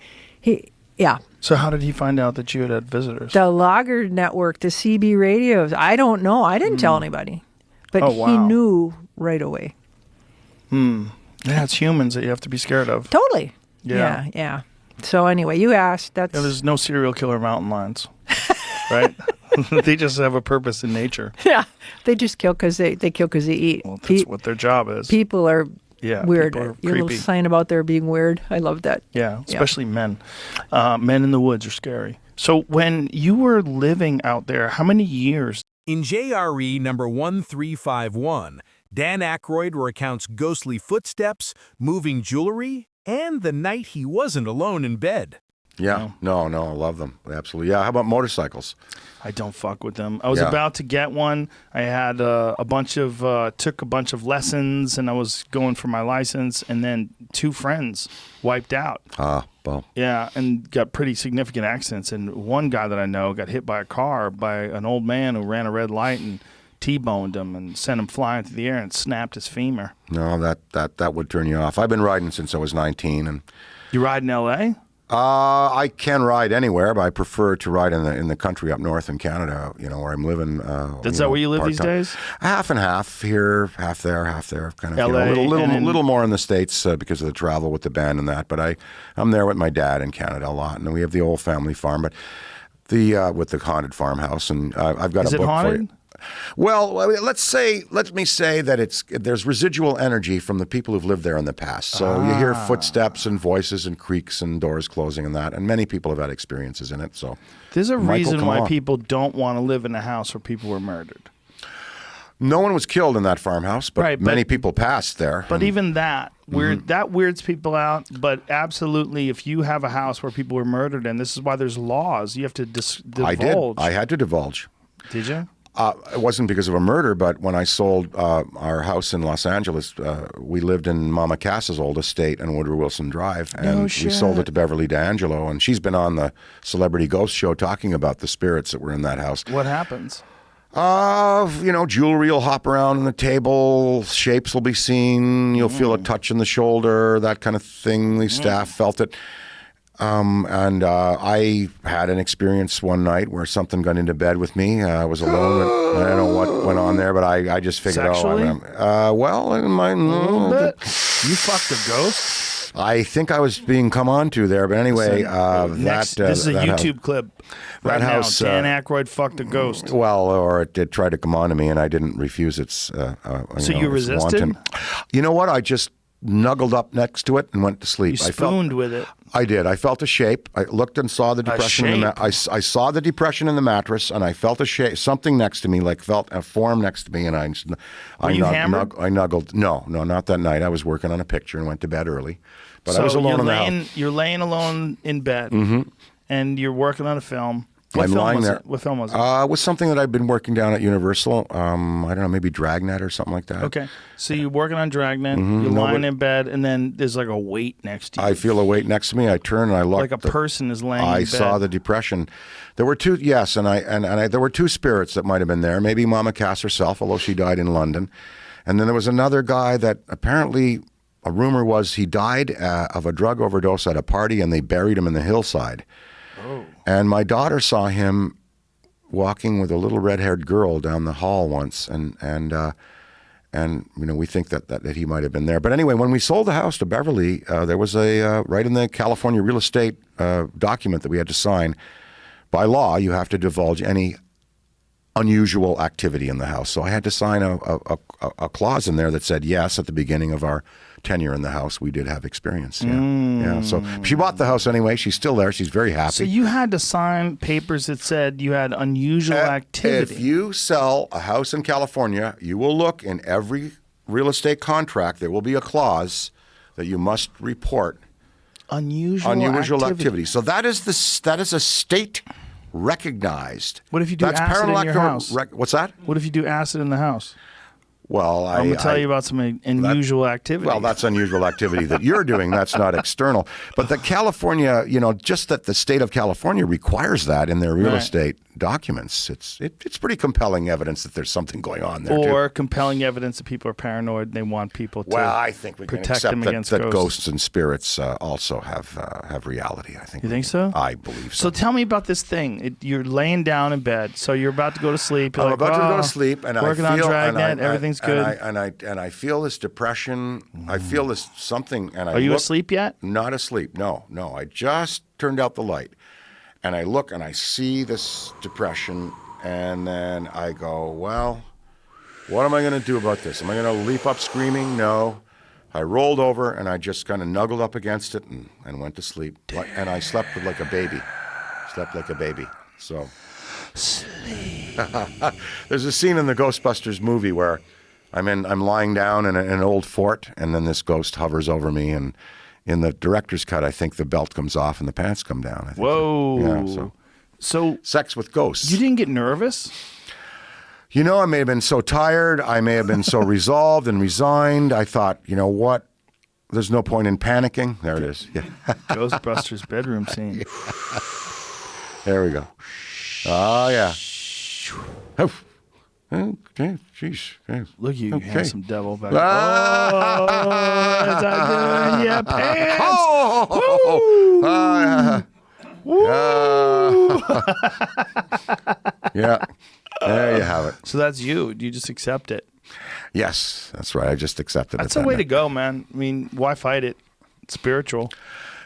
yeah. So how did he find out that you had visitors? The Logger Network, the CB radios. I don't know. I didn't tell anybody. But he knew right away. Yeah, it's humans that you have to be scared of. Totally. Yeah. Yeah. So anyway, you asked. Yeah, there's no serial killer mountain lions, right? They just have a purpose in nature. Yeah. They just kill because they kill because they eat. Well, that's what their job is. People are weird. People are Your little creepy. sign about there being weird. I love that. Yeah, especially men. Men in the woods are scary. So when you were living out there, how many years? In JRE number 1351, Dan Aykroyd recounts ghostly footsteps, moving jewelry, and the night he wasn't alone in bed. Yeah, no, I love them. Absolutely. Yeah, how about motorcycles? I don't fuck with them. I was Yeah. about to get one. I had took a bunch of lessons, and I was going for my license, and then two friends wiped out. Well, Yeah, and got pretty significant accidents. And one guy that I know got hit by a car by an old man who ran a red light and T-boned him and sent him flying through the air and snapped his femur. no, that would turn you off. I've been riding since I was 19, and You ride in L.A.? I can ride anywhere, but I prefer to ride in the country up north in Canada. Where I'm living. Is that where you live these part-time. days? Half and half here, half there, kind of. LA a and little more in the States because of the travel with the band and that. But I'm there with my dad in Canada a lot, and we have the old family farm, but with the haunted farmhouse, and I've got Is a it book haunted? for you. Well, let me say that there's residual energy from the people who've lived there in the past. So you hear footsteps and voices and creaks and doors closing and that, and many people have had experiences in it. So There's a Michael, reason come why on. people don't want to live in a house where people were murdered. No one was killed in that farmhouse, but Right, but- many people passed there. But and- even that weirds people out. But absolutely, if you have a house where people were murdered, and this is why there's laws, you have to I did. divulge. I had to divulge. Did you? It wasn't because of a murder, but when I sold our house in Los Angeles, we lived in Mama Cass's old estate on Woodrow Wilson Drive, and we sold it to Beverly D'Angelo, and she's been on the Celebrity Ghost Show talking about the spirits that were in that house. What happens? Jewelry will hop around on the table, shapes will be seen, you'll feel a touch in the shoulder, that kind of thing. The staff felt it. And I had an experience one night where something got into bed with me. I was alone. And I don't know what went on there, but I just figured, Sexually? well, bit. You fucked a ghost? I think I was being come on to there. But anyway, This is a that YouTube clip. Right that house, now, Dan Aykroyd fucked a ghost. Well, or it did try to come on to me, and I didn't refuse its. So its you resisted? wanton. You know what? I just snuggled up next to it and went to sleep. You spooned with it. I did. I felt a shape. I looked and saw the depression. I saw the depression in the mattress, and I felt a shape, something next to me, felt a form next to me, and Were you hammered? I nuggled. No, not that night. I was working on a picture and went to bed early. But I was alone in the house. You're laying alone in bed, and you're working on a film. I'm lying there. What film was it? It was something that I've been working down at Universal. I don't know, maybe Dragnet or something like that. Okay. So you're working on Dragnet, you're lying in bed, and then there's like a weight next to you. I feel a weight next to me. I turn and I look. Like a person is laying in bed. I saw the depression. There were two, yes, and there were two spirits that might have been there. Maybe Mama Cass herself, although she died in London. And then there was another guy that apparently, a rumor was he died of a drug overdose at a party, and they buried him in the hillside. Oh. And my daughter saw him walking with a little red-haired girl down the hall once, and we think that he might have been there. But anyway, when we sold the house to Beverly, there was a right in the California real estate document that we had to sign. By law, you have to divulge any unusual activity in the house. So I had to sign a clause in there that said yes at the beginning of our tenure in the house we did have experience. Yeah. So she bought the house anyway. She's still there. She's very happy. So you had to sign papers that said you had unusual activity. If you sell a house in California, you will look in every real estate contract. There will be a clause that you must report unusual activity. So that is a state recognized. What if you do acid in your house? What's that? What if you do acid in the house? Well, I'm going to tell you about some unusual activity. Well, that's unusual activity that you're doing. That's not external. But the California, just that the state of California requires that in their real estate documents. It's pretty compelling evidence that there's something going on there. Or compelling evidence that people are paranoid and they want people to I think we can protect accept them against that ghosts and spirits also have reality. I think. You think so? I believe so. So tell me about this thing. You're laying down in bed, so you're about to go to sleep. I'm about to go to sleep, and working I feel on Dragnet, everything's good. And I feel this depression. I feel this something. And are you asleep yet? Not asleep. No. I just turned out the light, and I look and I see this depression, and then I go, well, what am I going to do about this? Am I going to leap up screaming? No. I rolled over and I just kind of snuggled up against it and went to sleep. And I slept like a baby. So sleep. There's a scene in the Ghostbusters movie where I'm lying down in an old fort, and then this ghost hovers over me, and in the director's cut, I think the belt comes off and the pants come down. I think. Whoa. Yeah, so sex with ghosts. You didn't get nervous? I may have been so tired. I may have been so resolved and resigned. I thought, you know what? There's no point in panicking. There it is. Yeah. Ghostbusters bedroom scene. There we go. Oh, yeah. Okay, jeez. Okay. Look, you okay. handsome devil back there. Oh, is that good? Yeah, pants. Yeah. There you have it. So that's you. You just accept it. Yes, that's right. I just accepted it. That's the way to go, man. I mean, why fight it? It's spiritual.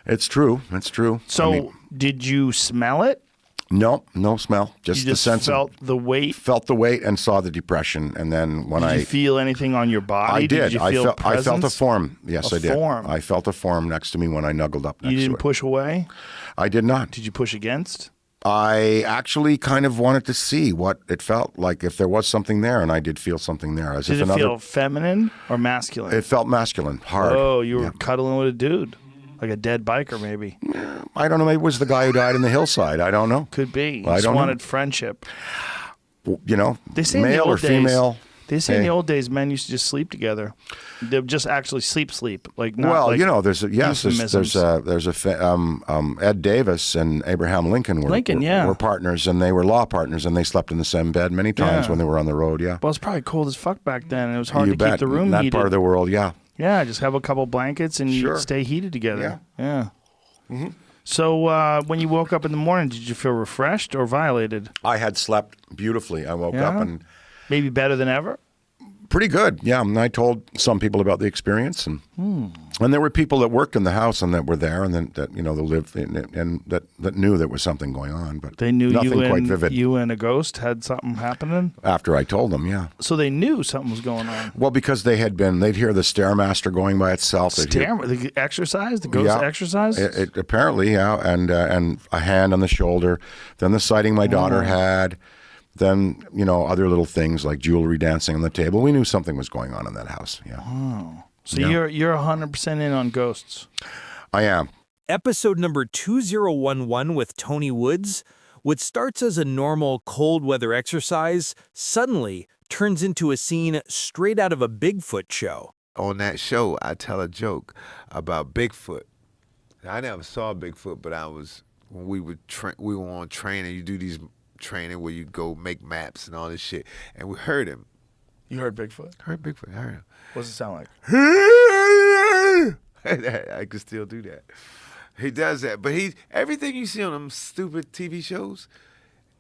It's true. It's true. So, did you smell it? No smell. Just the sense felt the weight. Felt the weight and saw the depression, and then when did you feel anything on your body? I did. You feel I felt a form. Yes, I did. Form. I felt a form next to me when I snuggled up next to it. You didn't push away? I did not. Did you push against? I actually kind of wanted to see what it felt like, if there was something there, and I did feel something there. Did it feel feminine or masculine? It felt masculine, hard. Oh, you were cuddling with a dude. Like a dead biker, maybe. I don't know. Maybe it was the guy who died in the hillside. I don't know. Could be. I just wanted friendship. They say male or female. They say in the old days, men used to just sleep together. They would just actually sleep. Like not well, like there's Ed Davis and Abraham Lincoln were partners, and they were law partners, and they slept in the same bed many times when they were on the road. Yeah. Well, it's probably cold as fuck back then, and it was hard to keep the room in that heated. part of the world. Yeah. Yeah, just have a couple blankets and you stay heated together. Yeah. Mm-hmm. So when you woke up in the morning, did you feel refreshed or violated? I had slept beautifully. I woke up and... Maybe better than ever? Pretty good, yeah. And I told some people about the experience, and there were people that worked in the house and that were there, and that that lived and that knew there was something going on, but they knew nothing quite vivid. You and a ghost had something happening after I told them, yeah. So they knew something was going on. Well, because they'd hear the Stairmaster going by itself. The exercise, the ghost exercise. It apparently, yeah, and a hand on the shoulder. Then the sighting my daughter had. Then, other little things like jewelry dancing on the table. We knew something was going on in that house. Yeah. Oh. So Yeah. you're 100% in on ghosts. I am. Episode number 2011 with Tony Woods. What starts as a normal cold weather exercise suddenly turns into a scene straight out of a Bigfoot show. On that show, I tell a joke about Bigfoot. I never saw Bigfoot, but when we were on training. You do these training where you go make maps and all this shit, and we heard him. You heard Bigfoot? Heard Bigfoot. I heard him. What does it sound like? I could still do that. He does that, but everything you see on them stupid TV shows,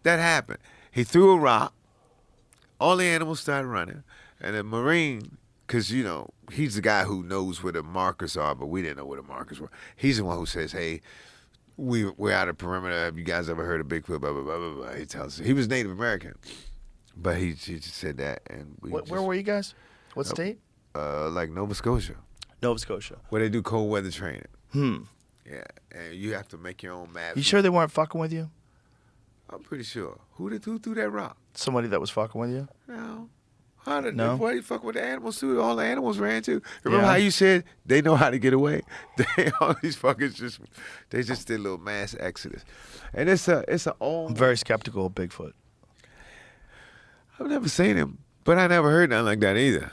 that happened. He threw a rock. All the animals started running, and the Marine, because he's the guy who knows where the markers are, but we didn't know where the markers were. He's the one who says, "Hey, we're out of perimeter. Have you guys ever heard of Bigfoot?" Blah blah blah blah blah. He tells us he was Native American, but he just said that, and Where were you guys? What state? Like Nova Scotia, Nova Scotia. where they do cold weather training. Yeah, and you have to make your own maps. You sure they weren't fucking with you? I'm pretty sure. Who threw that rock? Somebody that was fucking with you? No. No? Why you fuck with the animals too? All the animals ran too. Remember Yeah. how you said they know how to get away? All these fuckers just did a little mass exodus, and it's a old. I'm very skeptical of Bigfoot. I've never seen him, but I never heard nothing like that either.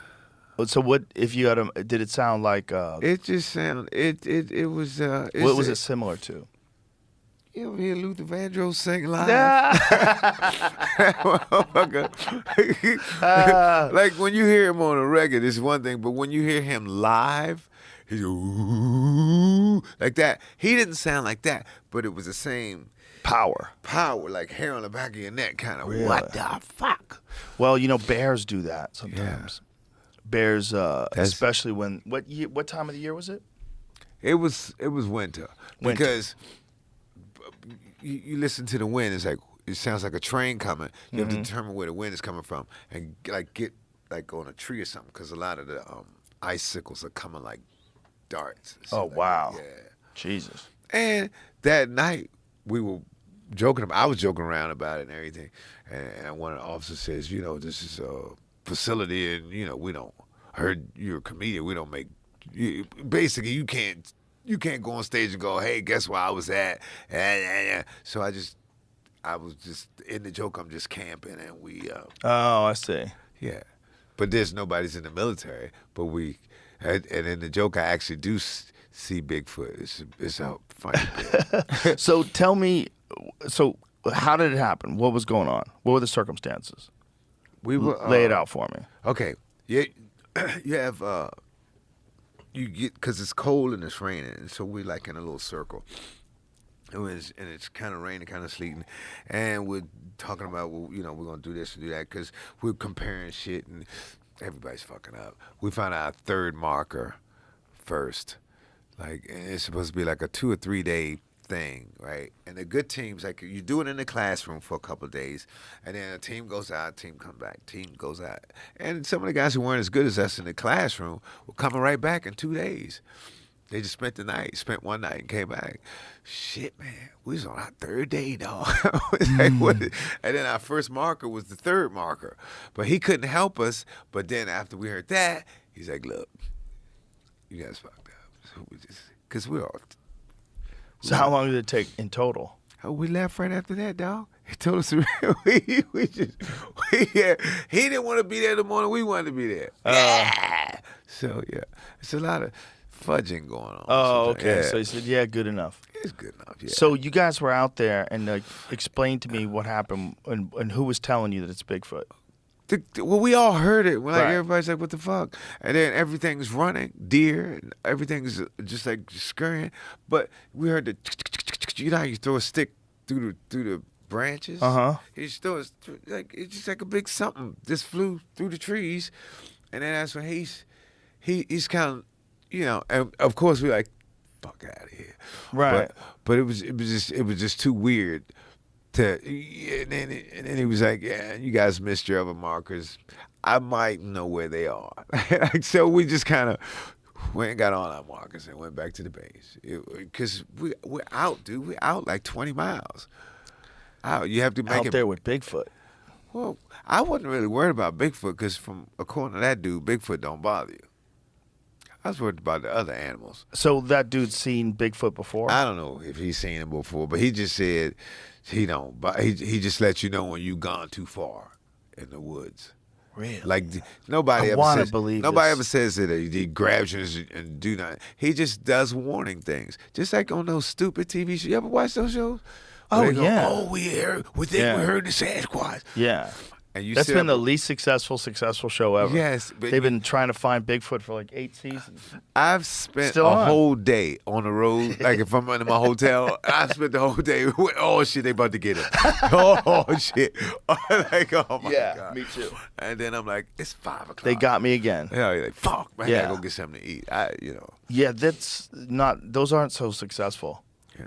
So what if you had him? Did it sound like? It just sounded. It was. What was it similar to? You ever hear Luther Vandross sing live? Like when you hear him on a record, it's one thing, but when you hear him live, he's ooh, like that. He didn't sound like that, but it was the same Power. like hair on the back of your neck, kind of. Really? What the fuck? Well, bears do that sometimes. Bears, especially when what time of the year was it? It was winter. Because you listen to the wind. It's like it sounds like a train coming. You have to determine where the wind is coming from and get on a tree or something, because a lot of the icicles are coming like darts. Oh wow! Yeah. Jesus. And that night we were joking. I was joking around about it and everything. And one of the officers says, this is a facility, and we don't. I heard you're a comedian. We don't make. Basically, you can't go on stage and go, "Hey, guess where I was at?" So I was just in the joke. I'm just camping, and we. Oh, I see. Yeah, but there's nobody's in the military. But and in the joke, I actually do see Bigfoot. It's a funny bit. So tell me, how did it happen? What was going on? What were the circumstances? We were Lay it out for me. Okay, you have you get, because it's cold and it's raining, and so we're like in a little circle. And it's kind of raining, kind of sleeting, and we're talking about, we're gonna do this and do that, because we're comparing shit, and everybody's fucking up. We found our third marker first, and it's supposed to be like a 2 or 3 day thing, right? And the good teams, like, you do it in the classroom for a couple of days, and then a team goes out, team come back, team goes out. And some of the guys who weren't as good as us in the classroom were coming right back in 2 days. They just spent one night and came back. Shit, man, we was on our third day, dog. What? And then our first marker was the third marker. But he couldn't help us. But then after we heard that, he's like, look, you guys fucked up. So because we're all... So how long did it take in total? We left right after that, dog. He told us he didn't want to be there the morning we wanted to be there. So yeah, it's a lot of fudging going on. Oh, okay. Yeah. So he said, yeah, good enough. It's good enough, yeah. So you guys were out there, and explain to me what happened and who was telling you that it's Bigfoot. Well, we all heard it. We're like, Right. everybody's like, what the fuck? And then everything's running, deer, and everything's just like scurrying. But we heard how you throw a stick through the branches? Uh-huh. You just throw it's just like a big something just flew through the trees. And then that's when he's kind of, and of course we're like, fuck out of here. Right. But it was just too weird. And then he was like, yeah, you guys missed your other markers. I might know where they are. So we just kind of went and got on our markers and went back to the base. Because we're out, dude. We're out like 20 miles. Out. You have to make Out it. there with Bigfoot. Well, I wasn't really worried about Bigfoot, because according to that dude, Bigfoot don't bother you. I was worried about the other animals. So that dude's seen Bigfoot before? I don't know if he's seen him before, but he just said he don't. But he just lets you know when you've gone too far in the woods. Really? Like nobody I ever wanna says. believe Nobody this. ever says that he grabs you and do not. He just does warning things, just like on those stupid TV shows. You ever watch those shows? Oh, Where they go, yeah. Oh, we heard. We think Yeah. we heard the Sasquatch. Yeah. And you That's sit been up- the least successful show ever. Yes, but They've been trying to find Bigfoot for like 8 seasons. I've spent Still a on. whole day on the road. Like if I'm in my hotel, I spent the whole day. Oh shit, they about to get him. Oh shit. Like oh my god. me too. And then I'm like, it's 5 o'clock. They got me again. Yeah, you're like fuck, man. I Yeah. gotta go get something to eat. Yeah, that's not. Those aren't so successful. Yeah.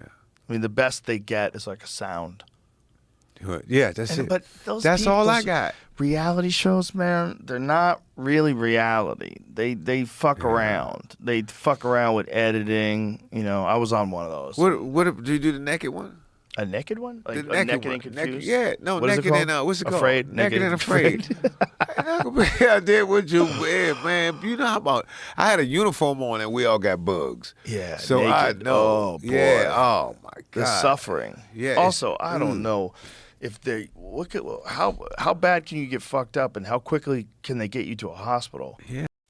I mean, the best they get is like a sound. Yeah, that's it. But those that's all I those got. Reality shows, man, they're not really reality. They fuck around. They fuck around with editing. You know, I was on one of those. What do you do the naked one? A naked one? Like The a naked naked one. and confused? Yeah, no, What is it naked and called? what's it called? Afraid, naked and afraid. I did what you man. You know how about I had a uniform on and we all got bugs. Yeah, So naked. I know. Oh, boy. Yeah. Oh my god. The suffering. Yeah, Also, I don't know if they how bad can you get fucked up and how quickly can they get you to a hospital?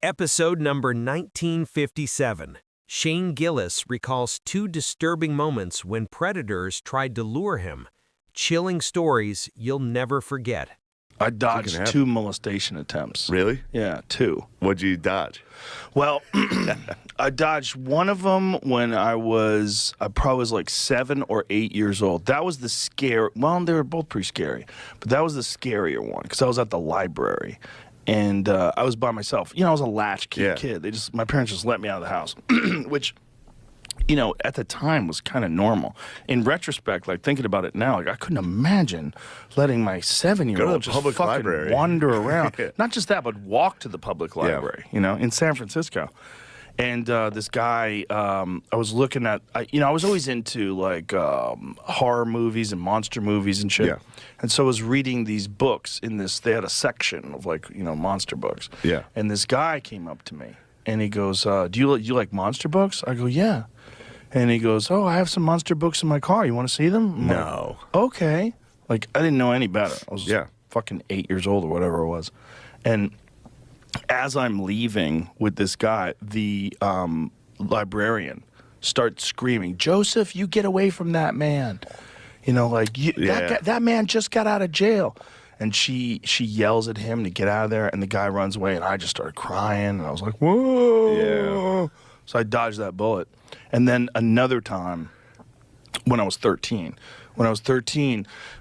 Episode number 1957. Shane Gillis recalls 2 disturbing moments when predators tried to lure him. Chilling stories you'll never forget. I dodged happen. 2 molestation attempts. Really? Yeah, 2. What'd you dodge? Well, I dodged one of them when I probably was like 7 or 8 years old. That was the scare. Well, they were both pretty scary, but that was the scarier one because I was at the library and I was by myself. You know, I was a latchkey Yeah. kid. My parents just let me out of the house, which, you know, at the time was kind of normal. In retrospect, like thinking about it now, like I couldn't imagine letting my 7-year-old the just public fucking library. wander around. Yeah. Not just that, but walk to the public library, you know, in San Francisco. And this guy, I was looking at, I was always into like horror movies and monster movies and shit. Yeah. And so I was reading these books they had a section of like, you know, monster books. Yeah. And this guy came up to me and he goes, do you like monster books? I go, yeah. And he goes, oh, I have some monster books in my car. You want to see them? I'm No. like, okay. Like, I didn't know any better. I was fucking 8 years old or whatever it was. And as I'm leaving with this guy, the librarian starts screaming, Joseph, you get away from that man. You know, like, that man just got out of jail. And she yells at him to get out of there, and the guy runs away, and I just started crying, and I was like, whoa. Yeah. So I dodged that bullet. And then another time, when I was 13,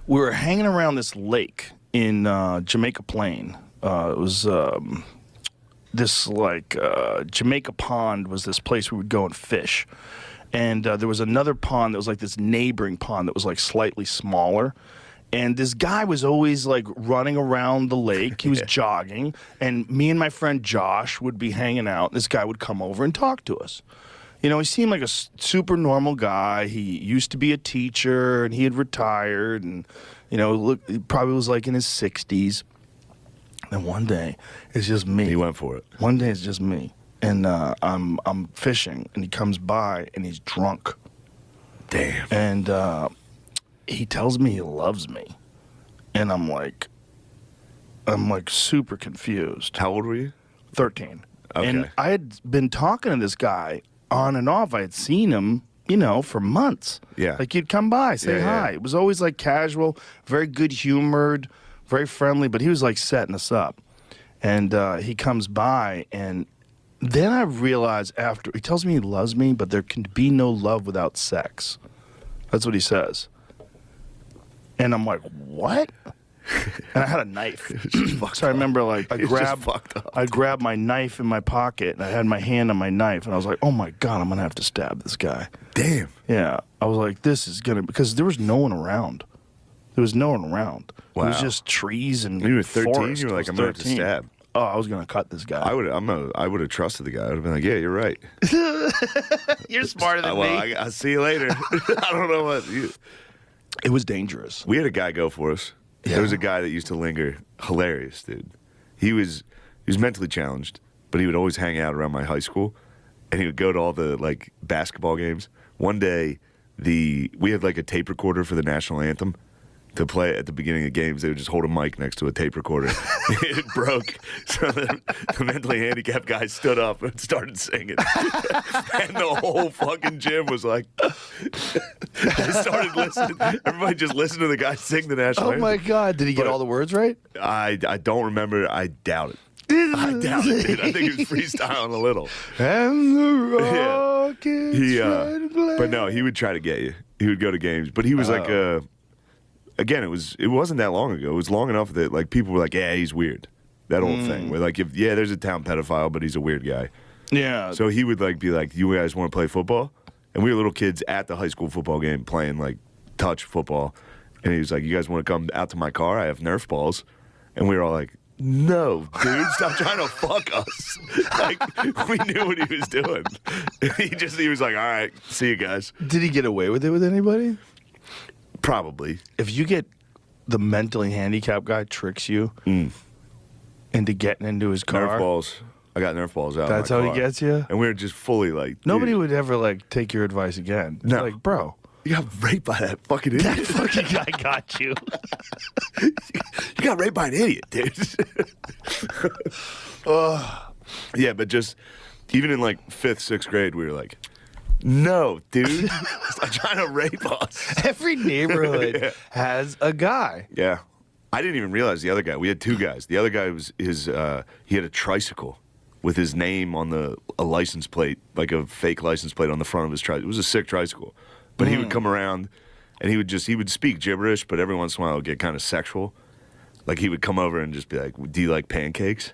we were hanging around this lake in Jamaica Plain. It was this like Jamaica Pond was this place we would go and fish. And there was another pond that was like this neighboring pond that was like slightly smaller. And this guy was always like running around the lake. He was jogging. And me and my friend Josh would be hanging out. This guy would come over and talk to us. You know, he seemed like a super normal guy. He used to be a teacher and he had retired and, you know, he probably was like in his 60s. And one day, it's just me. He went for it. One day, it's just me. And I'm fishing and he comes by and he's drunk. Damn. And he tells me he loves me. And I'm like super confused. How old were you? 13. Okay. And I had been talking to this guy on and off. I had seen him, you know, for months. Yeah. Like he'd come by, say Yeah, hi. yeah. It was always like casual, very good humored, very friendly, but he was like setting us up. And he comes by and then I realize after, he tells me he loves me, but there can be no love without sex. That's what he says. And I'm like, what? And I had a knife. So I remember like I It's just fucked up. grabbed my knife in my pocket and I had my hand on my knife and I was like, oh my God, I'm going to have to stab this guy. Damn. Yeah. I was like, this is going to, because there was no one around. There was no one around. It was Wow. just trees and You were 13, forest. you were I like, was I'm gonna have to 13. stab. Oh, I was going to cut this guy. I would have trusted the guy. I would have been like, yeah, you're right. You're smarter than Well, me. I'll see you later. I don't know what. It was dangerous. We had a guy go for us. Yeah. There was a guy that used to linger. Hilarious, dude. He was mentally challenged, but he would always hang out around my high school. and he would go to all the like basketball games. One day, we had like a tape recorder for the national anthem to play at the beginning of games. They would just hold a mic next to a tape recorder. It broke, so the mentally handicapped guy stood up and started singing, and the whole fucking gym was like, they started listening. Everybody just listened to the guy sing the national anthem. Oh my God! Did he get all the words right? I don't remember. I doubt it. I doubt it, dude. I think he was freestyling a little. And the Rockets. But no, he would try to get you. He would go to games, but he was like, again, it wasn't that long ago. It was long enough that like people were like, yeah, he's weird. That old thing where like, there's a town pedophile, but he's a weird guy. Yeah. So he would like be like, you guys want to play football? And we were little kids at the high school football game playing like touch football, and he was like, you guys want to come out to my car? I have Nerf balls, and we were all like, no, dude, stop trying to fuck us. Like, we knew what he was doing. He was like, all right, see you guys. Did he get away with it with anybody? Probably. If you get the mentally handicapped guy tricks you into getting into his car, Nerf balls. I got Nerf balls out. That's of my how car. he gets you? And we were just fully like, Nobody dude, would ever like take your advice again. No. Like, bro, you got raped by that fucking idiot. that fucking guy got you. You got raped by an idiot, dude. Yeah, but just even in like 5th, 6th grade, we were like, no, dude, stop trying to rape us. Every neighborhood has a guy. Yeah. I didn't even realize the other guy. We had 2 guys. The other guy was he had a tricycle with his name on a license plate, like a fake license plate on the front of his tricycle. It was a sick tricycle. But he would come around and he would speak gibberish, but every once in a while it would get kind of sexual. Like he would come over and just be like, do you like pancakes?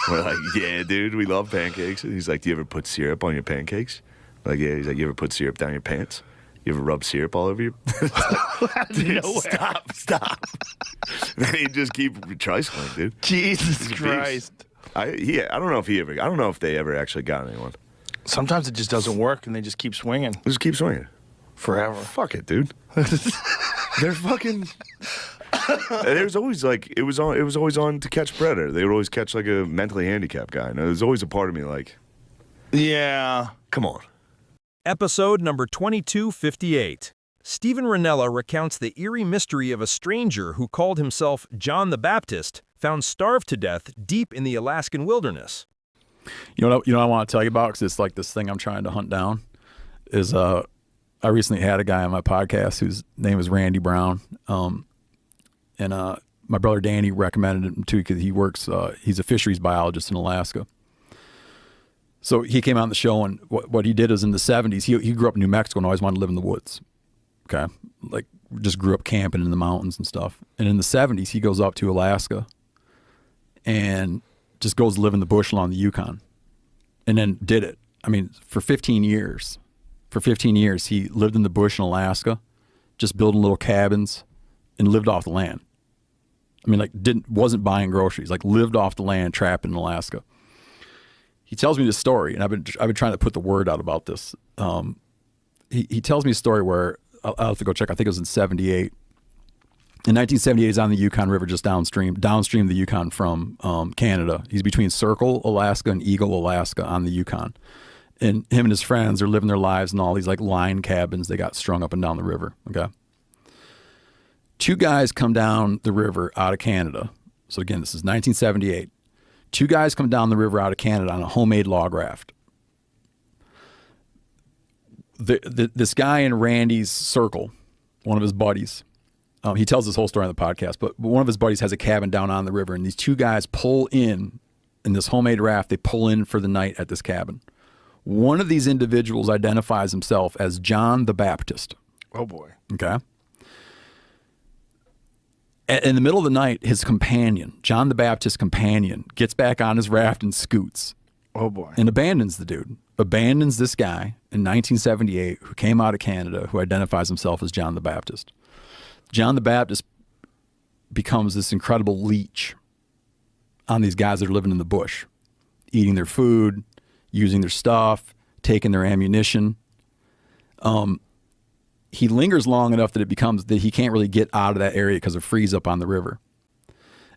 We're like, yeah, dude, we love pancakes. And he's like, do you ever put syrup on your pancakes? Like, yeah. He's like, you ever put syrup down your pants? You ever rub syrup all over your... Dude, stop. And then he'd just keep tricycling, dude. Jesus Christ. I don't know if they ever actually got anyone. Sometimes it just doesn't work and they just keep swinging Just keep swinging. forever. Fuck it, dude. They're fucking... There's always like it was always on To Catch a Predator. They would always catch like a mentally handicapped guy. And there's always a part of me like, Yeah. come on. Episode number 2258. Stephen Ranella recounts the eerie mystery of a stranger who called himself John the Baptist, found starved to death deep in the Alaskan wilderness. You know what I want to tell you about, because it's like this thing I'm trying to hunt down, is I recently had a guy on my podcast whose name is Randy Brown. And my brother Danny recommended him too, because he works, he's a fisheries biologist in Alaska. So he came on the show, and what he did is in the 70s, he grew up in New Mexico and always wanted to live in the woods. Okay. Like just grew up camping in the mountains and stuff. And in the 70s, he goes up to Alaska and just goes to live in the bush along the Yukon, and then did it. I mean, for 15 years. For 15 years, he lived in the bush in Alaska, just building little cabins and lived off the land. I mean, like wasn't buying groceries, like lived off the land, trapped in Alaska. He tells me this story, and I've been trying to put the word out about this. He tells me a story where I'll have to go check. I think it was in '78. In 1978, he's on the Yukon River, just downstream of the Yukon from Canada. He's between Circle, Alaska, and Eagle, Alaska, on the Yukon. And him and his friends are living their lives in all these like line cabins they got strung up and down the river. Okay. 2 guys come down the river out of Canada. So again, this is 1978. 2 guys come down the river out of Canada on a homemade log raft. This guy in Randy's circle, one of his buddies, he tells this whole story on the podcast, but one of his buddies has a cabin down on the river, and these 2 guys pull in this homemade raft. They pull in for the night at this cabin. One of these individuals identifies himself as John the Baptist. Oh boy. Okay. In the middle of the night, his companion, John the Baptist's companion, gets back on his raft and scoots. Oh boy. And abandons the dude. Abandons this guy in 1978 who came out of Canada, who identifies himself as John the Baptist. John the Baptist becomes this incredible leech on these guys that are living in the bush, eating their food, using their stuff, taking their ammunition. He lingers long enough that it becomes that he can't really get out of that area because of freeze up on the river.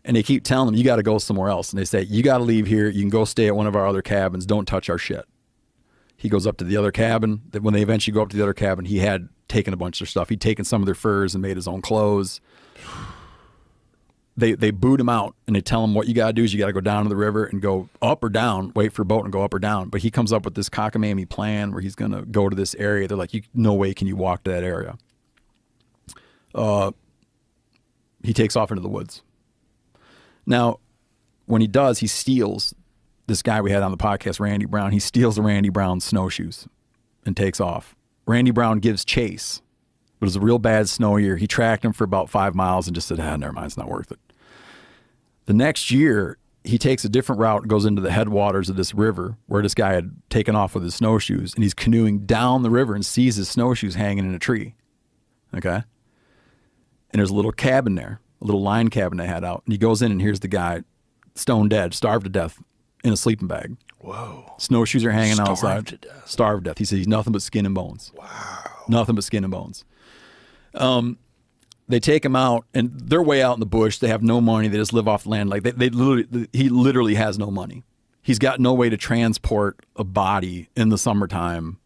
And they keep telling him, you got to go somewhere else. And they say, you got to leave here. You can go stay at one of our other cabins. Don't touch our shit. He goes up to the other cabin. When they eventually go up to the other cabin, he had taken a bunch of their stuff. He'd taken some of their furs and made his own clothes. They boot him out, and they tell him what you got to do is you got to go down to the river and go up or down, wait for a boat and go up or down. But he comes up with this cockamamie plan where he's going to go to this area. They're like, no way can you walk to that area. He takes off into the woods. Now, when he does, he steals this guy we had on the podcast, Randy Brown. He steals Randy Brown's snowshoes and takes off. Randy Brown gives chase, but it was a real bad snow year. He tracked him for about 5 miles and just said, never mind, it's not worth it. The next year, he takes a different route and goes into the headwaters of this river where this guy had taken off with his snowshoes, and he's canoeing down the river and sees his snowshoes hanging in a tree. Okay? And there's a little cabin there, a little line cabin they had out. And he goes in, and here's the guy, stone dead, starved to death in a sleeping bag. Whoa. Snowshoes are hanging Starved outside. to death. Starved to death. He says he's nothing but skin and bones. Wow. Nothing but skin and bones. They take him out, and they're way out in the bush. They have no money. They just live off the land. Like he literally has no money. He's got no way to transport a body in the summertime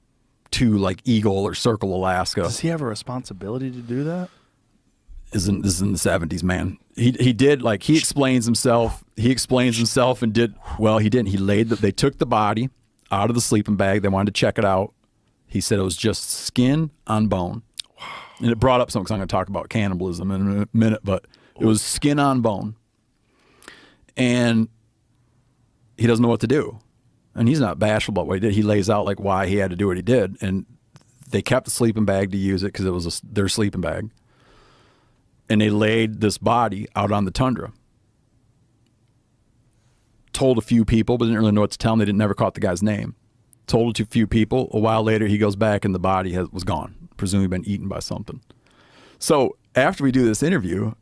to like Eagle or Circle, Alaska. Does he have a responsibility to do that? This is in the 70s, man. He did, like, he explains himself. He explains himself and did, well, he didn't. They took the body out of the sleeping bag. They wanted to check it out. He said it was just skin on bone. And it brought up something, because I'm going to talk about cannibalism in a minute, but it was skin on bone. And he doesn't know what to do. And he's not bashful about what he did. He lays out like why he had to do what he did. And they kept the sleeping bag to use it because it was their sleeping bag. And they laid this body out on the tundra. Told a few people, but didn't really know what to tell them. They never caught the guy's name. Told it to a few people. A while later, he goes back and the body was gone. Presumably been eaten by something. So after we do this interview,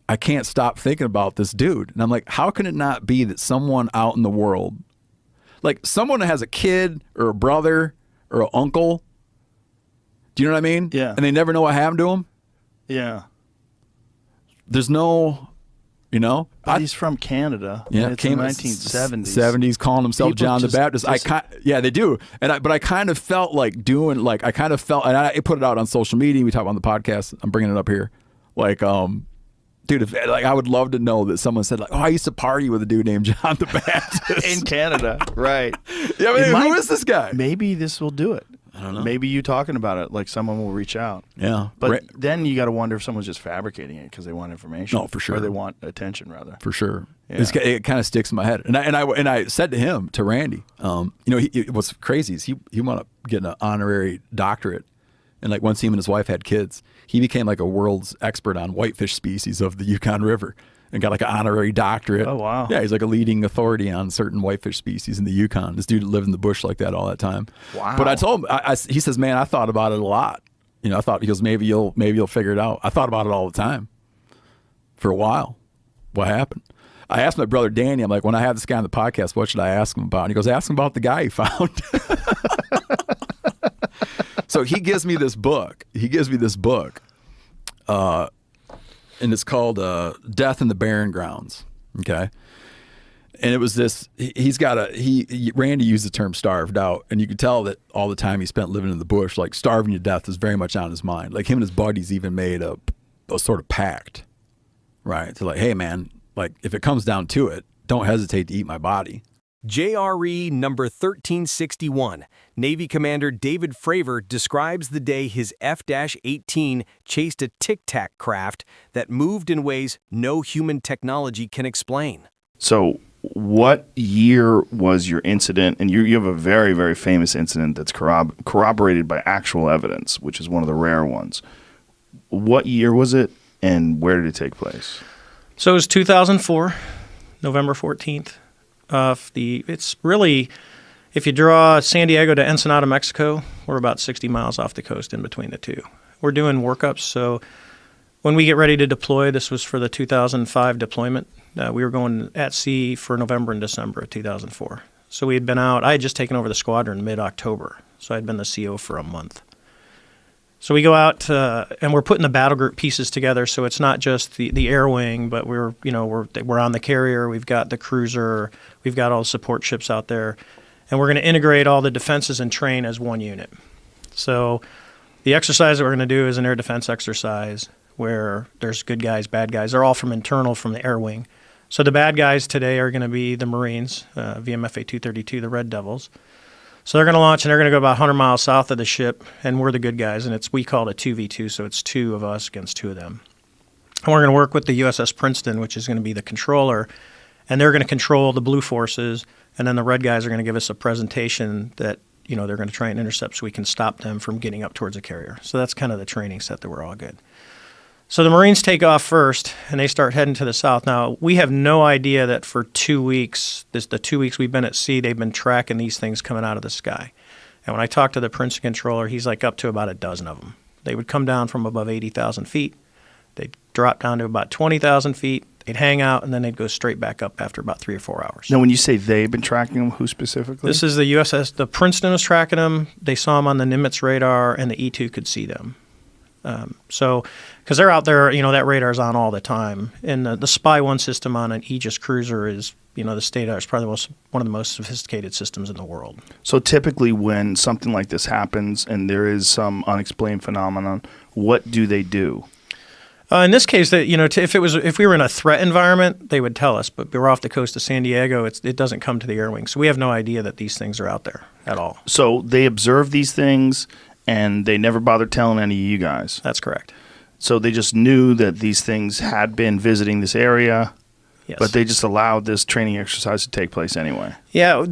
I can't stop thinking about this dude. And I'm like, how can it not be that someone out in the world, like someone that has a kid or a brother or an uncle, do you know what I mean? Yeah. And they never know what happened to him? Yeah. There's no, But he's from Canada. Yeah, and it's the 1970s. 70s, calling himself People John the just- Baptist. Yeah, they do. But I kind of felt like and I put it out on social media. We talk on the podcast. I'm bringing it up here. Like, dude, I would love to know that someone said, like, oh, I used to party with a dude named John the Baptist In Canada, right. Yeah, who is this guy? Maybe this will do it. I don't know. Maybe you talking about it, like someone will reach out. Yeah, But then you got to wonder if someone's just fabricating it because they want information. No, for sure. Or they want attention, rather. For sure. Yeah. It kind of sticks in my head. And I said to Randy, what's crazy is he wound up getting an honorary doctorate. And like once him and his wife had kids, he became like a world's expert on whitefish species of the Yukon River and got like an honorary doctorate. Oh, wow. Yeah, he's like a leading authority on certain whitefish species in the Yukon. This dude lived in the bush like that all that time. Wow. But I told him, he says, man, I thought about it a lot. I thought, he goes, maybe you'll figure it out. I thought about it all the time for a while. What happened? I asked my brother Danny, I'm like, when I have this guy on the podcast, what should I ask him about? And he goes, ask him about the guy he found. So he gives me this book. And it's called Death in the Barren Grounds. Okay. And it was this, Randy used the term starved out, and you could tell that all the time he spent living in the bush, like starving to death is very much on his mind. Like him and his buddies even made a sort of pact, right? To like, hey man, like if it comes down to it, don't hesitate to eat my body. JRE number 1361, Navy Commander David Fravor describes the day his F-18 chased a tic-tac craft that moved in ways no human technology can explain. So what year was your incident? And you have a very, very famous incident that's corroborated by actual evidence, which is one of the rare ones. What year was it, and where did it take place? So it was 2004, November 14th. It's really, if you draw San Diego to Ensenada, Mexico, we're about 60 miles off the coast in between the two. We're doing workups, so when we get ready to deploy, this was for the 2005 deployment. We were going at sea for November and December of 2004. So we had been out, I had just taken over the squadron mid-October, so I'd been the CO for a month. So we go out and we're putting the battle group pieces together. So it's not just the air wing, but we're on the carrier. We've got the cruiser. We've got all the support ships out there, and we're going to integrate all the defenses and train as one unit. So the exercise that we're going to do is an air defense exercise where there's good guys, bad guys. They're all from internal, from the air wing. So the bad guys today are going to be the Marines, VMFA 232, the Red Devils. So they're going to launch, and they're going to go about 100 miles south of the ship, and we're the good guys, and we call it a 2v2, so it's 2 of us against 2 of them. And we're going to work with the USS Princeton, which is going to be the controller, and they're going to control the blue forces, and then the red guys are going to give us a presentation that, you know, they're going to try and intercept so we can stop them from getting up towards a carrier. So that's kind of the training set that we're all good. So the Marines take off first, and they start heading to the south. Now, we have no idea that for 2 weeks, the 2 weeks we've been at sea, they've been tracking these things coming out of the sky. And when I talked to the Princeton controller, he's like up to about a dozen of them. They would come down from above 80,000 feet. They'd drop down to about 20,000 feet. They'd hang out, and then they'd go straight back up after about 3 or 4 hours. Now, when you say they've been tracking them, who specifically? This is the USS. The Princeton was tracking them. They saw them on the Nimitz radar, and the E-2 could see them. So, because they're out there, you know, that radar's on all the time. And the Spy 1 system on an Aegis cruiser is, you know, the state-of-the-art is probably one of the most sophisticated systems in the world. So typically when something like this happens and there is some unexplained phenomenon, what do they do? In this case, that, you know, if we were in a threat environment, they would tell us. But we're off the coast of San Diego. It doesn't come to the air wing, so we have no idea that these things are out there at all. So they observe these things, and they never bothered telling any of you guys. That's correct. So they just knew that these things had been visiting this area, Yes. but they just allowed this training exercise to take place anyway. Yeah,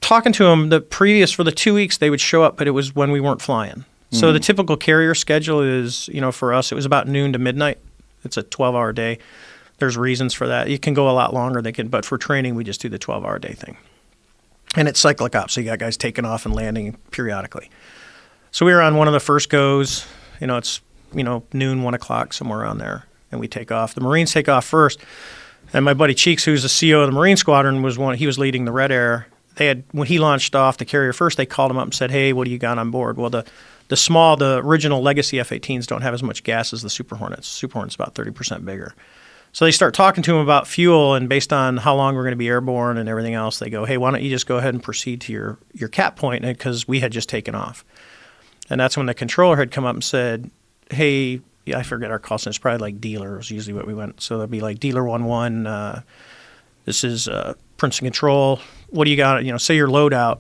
talking to them, for the 2 weeks, they would show up, but it was when we weren't flying. So the typical carrier schedule is, you know, for us, it was about noon to midnight. It's a 12-hour day. There's reasons for that. It can go a lot longer. But for training, we just do the 12-hour day thing. And it's cyclic ops, so you got guys taking off and landing periodically. So we were on one of the first goes. You know, it's, you know, noon, 1 o'clock, somewhere around there, and we take off. The Marines take off first, and my buddy Cheeks, who's the CO of the Marine Squadron, he was leading the Red Air. When he launched off the carrier first, they called him up and said, "Hey, what do you got on board?" Well, the original legacy F-18s don't have as much gas as the Super Hornets. Super Hornet's about 30% bigger. So they start talking to him about fuel, and based on how long we're going to be airborne and everything else, they go, "Hey, why don't you just go ahead and proceed to your cap point?" Because we had just taken off. And that's when the controller had come up and said, "Hey," I forget our call sign. It's probably like dealer is usually what we went. So that'd be like dealer 11. This is Princeton Control. What do you got? You know, say your loadout.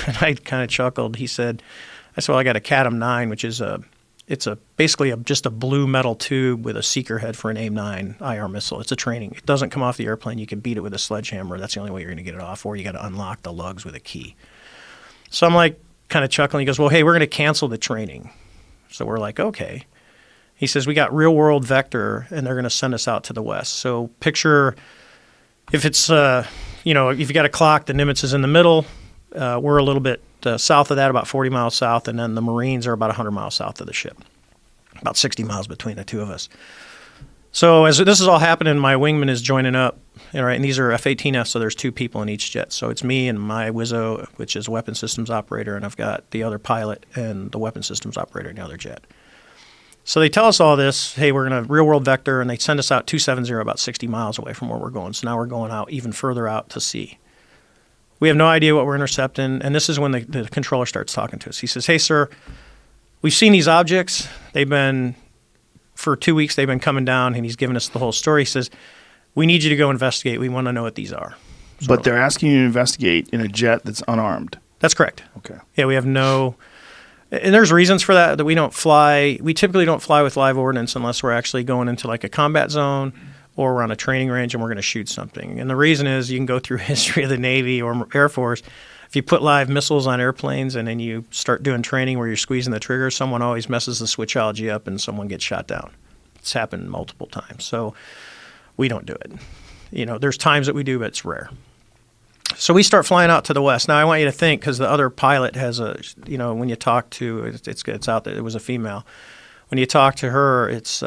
And I kind of chuckled. I said, "Well, I got a CATM 9, which is basically just a blue metal tube with a seeker head for an AIM-9 IR missile. It's a training. It doesn't come off the airplane. You can beat it with a sledgehammer. That's the only way you're going to get it off, or you got to unlock the lugs with a key." So I'm like kind of chuckling. He goes, "Well, hey, we're going to cancel the training." So we're like, "Okay." He says, "We got real world vector, and they're going to send us out to the west." So picture if it's, you know, if you got a clock, the Nimitz is in the middle. We're a little bit south of that, about 40 miles south, and then the Marines are about 100 miles south of the ship, about 60 miles between the two of us. So as this is all happening, my wingman is joining up, and these are F-18Fs, so there's 2 people in each jet. So it's me and my Wizzo, which is a weapon systems operator, and I've got the other pilot and the weapon systems operator in the other jet. So they tell us all this, hey, we're going to real world vector, and they send us out 270, about 60 miles away from where we're going. So now we're going out even further out to sea. We have no idea what we're intercepting, and this is when the controller starts talking to us. He says, "Hey, sir, we've seen these objects. For 2 weeks, they've been coming down," and he's giving us the whole story. He says, "We need you to go investigate. We want to know what these are." So, but they're asking you to investigate in a jet that's unarmed. That's correct. Okay. Yeah, we have no... And there's reasons for that we don't fly. We typically don't fly with live ordnance unless we're actually going into like a combat zone or we're on a training range and we're going to shoot something. And the reason is you can go through history of the Navy or Air Force. If you put live missiles on airplanes and then you start doing training where you're squeezing the trigger, someone always messes the switchology up and someone gets shot down. It's happened multiple times. So we don't do it. You know, there's times that we do, but it's rare. So we start flying out to the west. Now I want you to think, because the other pilot has when you talk to, it's out there, it was a female. When you talk to her, here's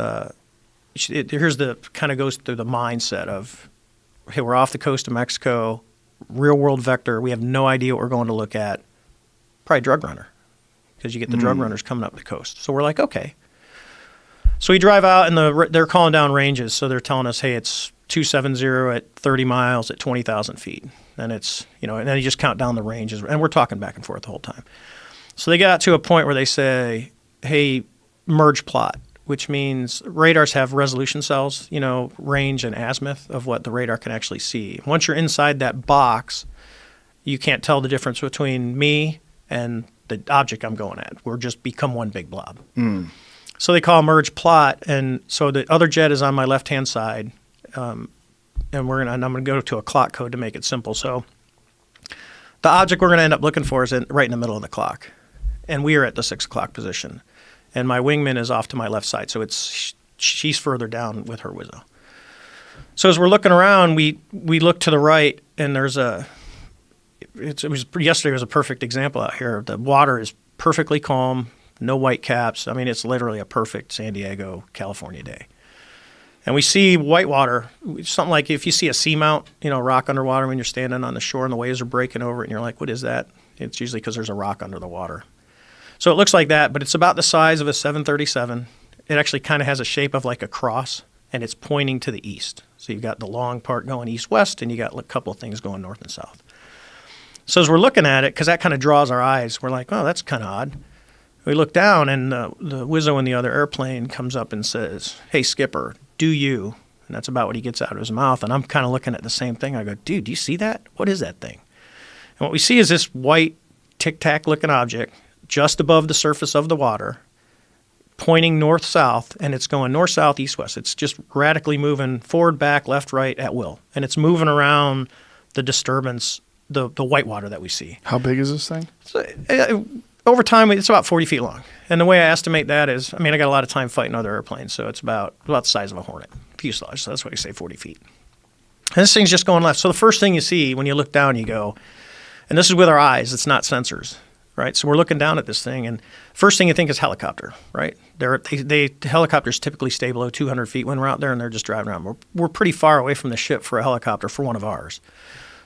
the kind of goes through the mindset of, hey, we're off the coast of Mexico, real world vector. We have no idea what we're going to look at. Probably drug runner, because you get the drug runners coming up the coast. So we're like, okay. So we drive out, and they're calling down ranges. So they're telling us, hey, it's 270 at 30 miles at 20,000 feet. And it's, and then you just count down the ranges, and we're talking back and forth the whole time. So they got to a point where they say, hey, merge plot, which means radars have resolution cells, range and azimuth of what the radar can actually see. Once you're inside that box, you can't tell the difference between me and the object I'm going at. We're just become one big blob. So they call merge plot, and so the other jet is on my left-hand side, and I'm going to go to a clock code to make it simple. So the object we're going to end up looking for is right in the middle of the clock, and we are at the 6 o'clock position, and my wingman is off to my left side, so she's further down with her Wizzo. So as we're looking around, we look to the right, and yesterday was a perfect example out here. The water is perfectly calm, no white caps. I mean, it's literally a perfect San Diego, California day. And we see whitewater, something like if you see a seamount, rock underwater when you're standing on the shore and the waves are breaking over it, and you're like, what is that? It's usually because there's a rock under the water. So it looks like that, but it's about the size of a 737. It actually kind of has a shape of like a cross, and it's pointing to the east. So you've got the long part going east-west, and you got a couple of things going north and south. So as we're looking at it, because that kind of draws our eyes, we're like, oh, that's kind of odd. We look down, and the Wizzo in the other airplane comes up and says, hey, skipper, do you? And that's about what he gets out of his mouth. And I'm kind of looking at the same thing. I go, dude, do you see that? What is that thing? And what we see is this white tic-tac looking object just above the surface of the water, pointing north-south, and it's going north-south, east-west. It's just radically moving forward, back, left, right at will. And it's moving around the disturbance, the whitewater that we see. How big is this thing? So, over time, it's about 40 feet long. And the way I estimate that is, I got a lot of time fighting other airplanes, so it's about the size of a Hornet fuselage. So that's why you say 40 feet. And this thing's just going left. So the first thing you see when you look down, you go, and this is with our eyes, it's not sensors, right? So we're looking down at this thing, and first thing you think is helicopter, right? Helicopters typically stay below 200 feet when we're out there, and they're just driving around. We're pretty far away from the ship for a helicopter for one of ours.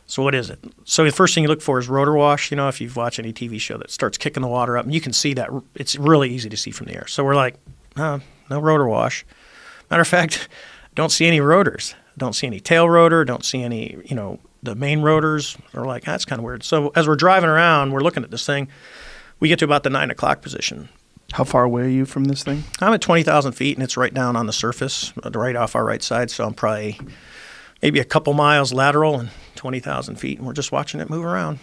So what is it? So the first thing you look for is rotor wash. If you've watched any TV show that starts kicking the water up, and you can see that it's really easy to see from the air. So we're like, no rotor wash. Matter of fact, don't see any rotors. Don't see any tail rotor. Don't see any, the main rotors. We're like, that's kind of weird. So as we're driving around, we're looking at this thing. We get to about the 9 o'clock position. How far away are you from this thing? I'm at 20,000 feet, and it's right down on the surface, right off our right side. So I'm probably maybe a couple miles lateral and 20,000 feet, and we're just watching it move around.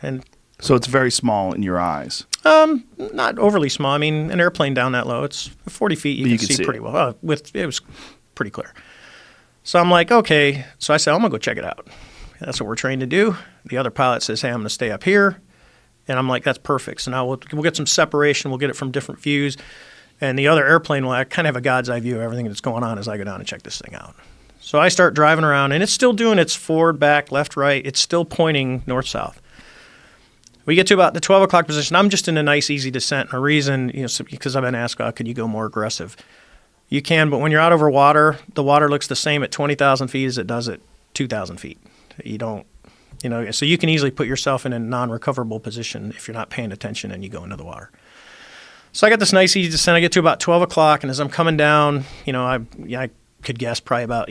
And so it's very small in your eyes. Not overly small. An airplane down that low, it's 40 feet. You can see pretty well. It was pretty clear. So I'm like, okay. So I said, I'm gonna go check it out. And that's what we're trained to do. The other pilot says, hey, I'm gonna stay up here, and I'm like, that's perfect. So now we'll get some separation. We'll get it from different views, and the other airplane will kind of have a God's eye view of everything that's going on as I go down and check this thing out. So I start driving around, and it's still doing its forward, back, left, right. It's still pointing north-south. We get to about the 12 o'clock position. I'm just in a nice, easy descent. And a reason, because I've been asked, could you go more aggressive? You can, but when you're out over water, the water looks the same at 20,000 feet as it does at 2,000 feet. You don't, so you can easily put yourself in a non-recoverable position if you're not paying attention and you go into the water. So I got this nice, easy descent. I get to about 12 o'clock, and as I'm coming down, I could guess probably about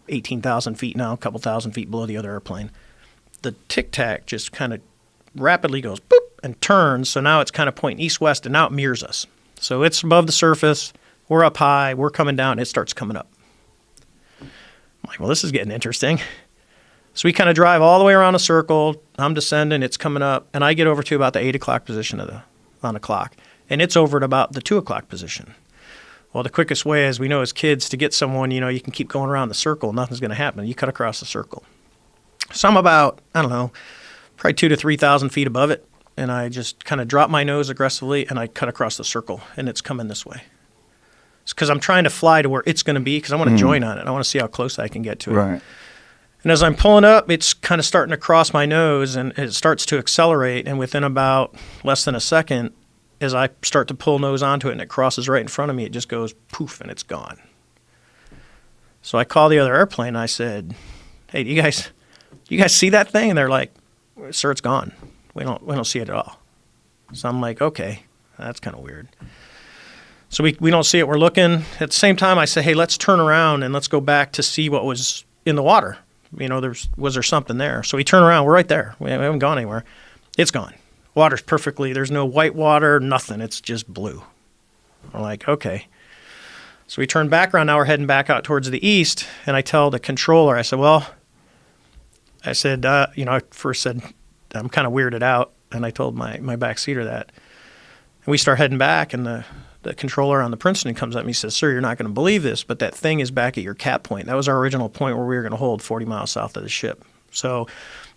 18,000 feet now, a couple thousand feet below the other airplane. The tic-tac just kind of rapidly goes boop and turns, so now it's kind of pointing east-west, and now it mirrors us. So it's above the surface, we're up high, we're coming down, it starts coming up. I'm like, well, this is getting interesting. So we kind of drive all the way around a circle, I'm descending, it's coming up, and I get over to about the 8 o'clock position on the clock, and it's over at about the 2 o'clock position. Well, the quickest way, as we know as kids, to get someone, you can keep going around the circle. Nothing's going to happen. You cut across the circle. So I'm about, probably 2,000 to 3,000 feet above it, and I just kind of drop my nose aggressively, and I cut across the circle, and it's coming this way. It's because I'm trying to fly to where it's going to be, because I want to join on it. I want to see how close I can get to it. Right. And as I'm pulling up, it's kind of starting to cross my nose, and it starts to accelerate, and within about less than a second, as I start to pull nose onto it and it crosses right in front of me, it just goes poof and it's gone. So I call the other airplane and I said, hey, do you guys see that thing? And they're like, sir, it's gone. We don't see it at all. So I'm like, okay, that's kind of weird. So we don't see it. We're looking. At the same time, I say, hey, let's turn around and let's go back to see what was in the water. was there something there? So we turn around. We're right there. We haven't gone anywhere. It's gone. Water's perfectly. There's no white water, nothing. It's just blue. We're like, okay. So we turn back around. Now we're heading back out towards the east. And I tell the controller, I said, I first said, I'm kind of weirded out. And I told my backseater that. And we start heading back, and the controller on the Princeton comes up and he says, sir, you're not going to believe this, but that thing is back at your cap point. That was our original point where we were going to hold 40 miles south of the ship. So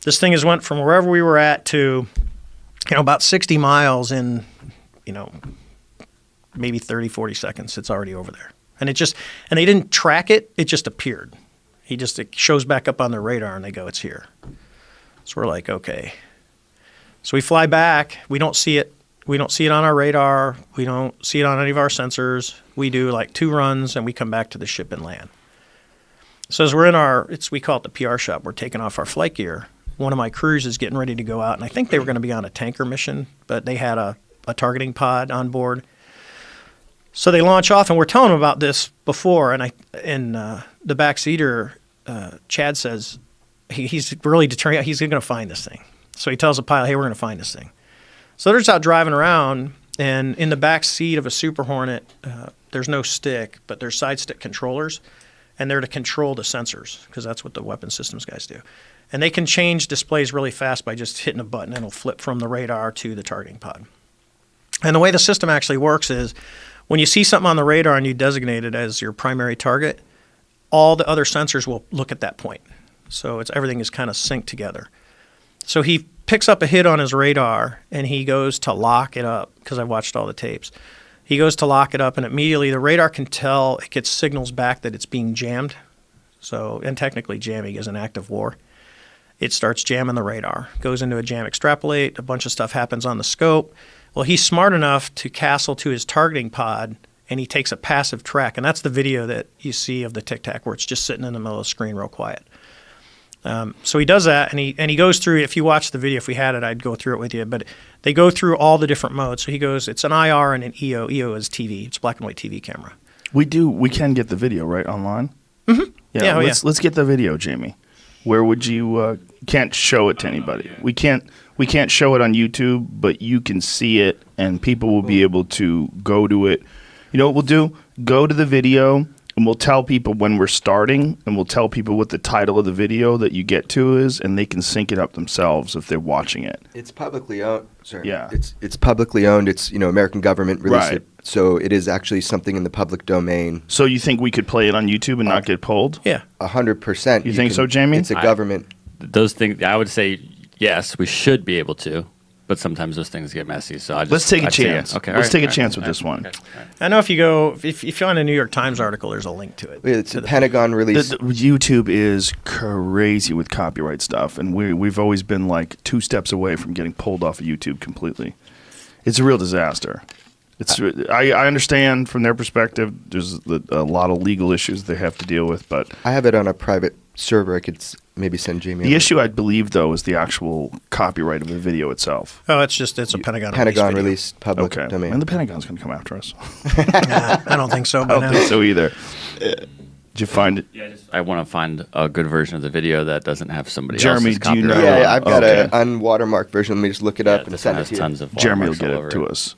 this thing has went from wherever we were at to, about 60 miles in, maybe 30, 40 seconds. It's already over there. And and they didn't track it. It just appeared. It shows back up on their radar, and they go, it's here. So we're like, okay. So we fly back. We don't see it. We don't see it on our radar. We don't see it on any of our sensors. We do like 2 runs, and we come back to the ship and land. So as we're in we call it the PR shop. We're taking off our flight gear. One of my crews is getting ready to go out, and I think they were going to be on a tanker mission, but they had a targeting pod on board. So they launch off, and we're telling them about this before, and the backseater, Chad, says he's really determined. He's going to find this thing. So he tells the pilot, hey, we're going to find this thing. So they're just out driving around, and in the back seat of a Super Hornet, there's no stick, but there's side stick controllers, and they're to control the sensors, because that's what the weapon systems guys do. And they can change displays really fast by just hitting a button, and it'll flip from the radar to the targeting pod. And the way the system actually works is when you see something on the radar and you designate it as your primary target, all the other sensors will look at that point. So everything is kind of synced together. So he picks up a hit on his radar, and he goes to lock it up, because I watched all the tapes. He goes to lock it up, and immediately the radar can tell, it gets signals back that it's being jammed. So, and technically jamming is an act of war. It starts jamming the radar, goes into a jam extrapolate, a bunch of stuff happens on the scope. Well, he's smart enough to castle to his targeting pod, and he takes a passive track, and that's the video that you see of the Tic Tac, where it's just sitting in the middle of the screen real quiet. So he does that, and he goes through. If you watch the video, if we had it, I'd go through it with you. But they go through all the different modes. So he goes, it's an IR and an EO. EO is TV. It's black and white TV camera. We can get the video right online. Mm-hmm. Yeah, let's get the video, Jamie. Where would you? Can't show it to anybody. We can't show it on YouTube, but you can see it, and people will be able to go to it. You know what we'll do? Go to the video. And we'll tell people when we're starting, and we'll tell people what the title of the video that you get to is, and they can sync it up themselves if they're watching it. It's publicly owned. Sorry. Yeah. It's publicly owned. It's, American government released Right. it. So it is actually something in the public domain. So you think we could play it on YouTube and not get pulled? Yeah. 100%. You think so, Jamie? It's a government. Those things, I would say, yes, we should be able to. But sometimes those things get messy, so Let's take a chance. Okay, Let's take a chance with this one. Okay, all right. I know if you find a New York Times article, there's a link to it. It's a Pentagon release. YouTube is crazy with copyright stuff, and we've always been like 2 steps away from getting pulled off of YouTube completely. It's a real disaster. I understand from their perspective. There's a lot of legal issues they have to deal with, but I have it on a private server. I could maybe send Jamie. The issue, I believe, though, is the actual copyright of the video itself. Oh, it's a Pentagon released public domain. And the Pentagon's going to come after us. I don't think so. I don't think so either. Did you find it? Yeah, I want to find a good version of the video that doesn't have somebody Jeremy, else's do you copyright. know? Yeah, I've got an unwatermarked version. Let me just look it up and this send one it has to you. tons of Jeremy will watermarks get all it over to us.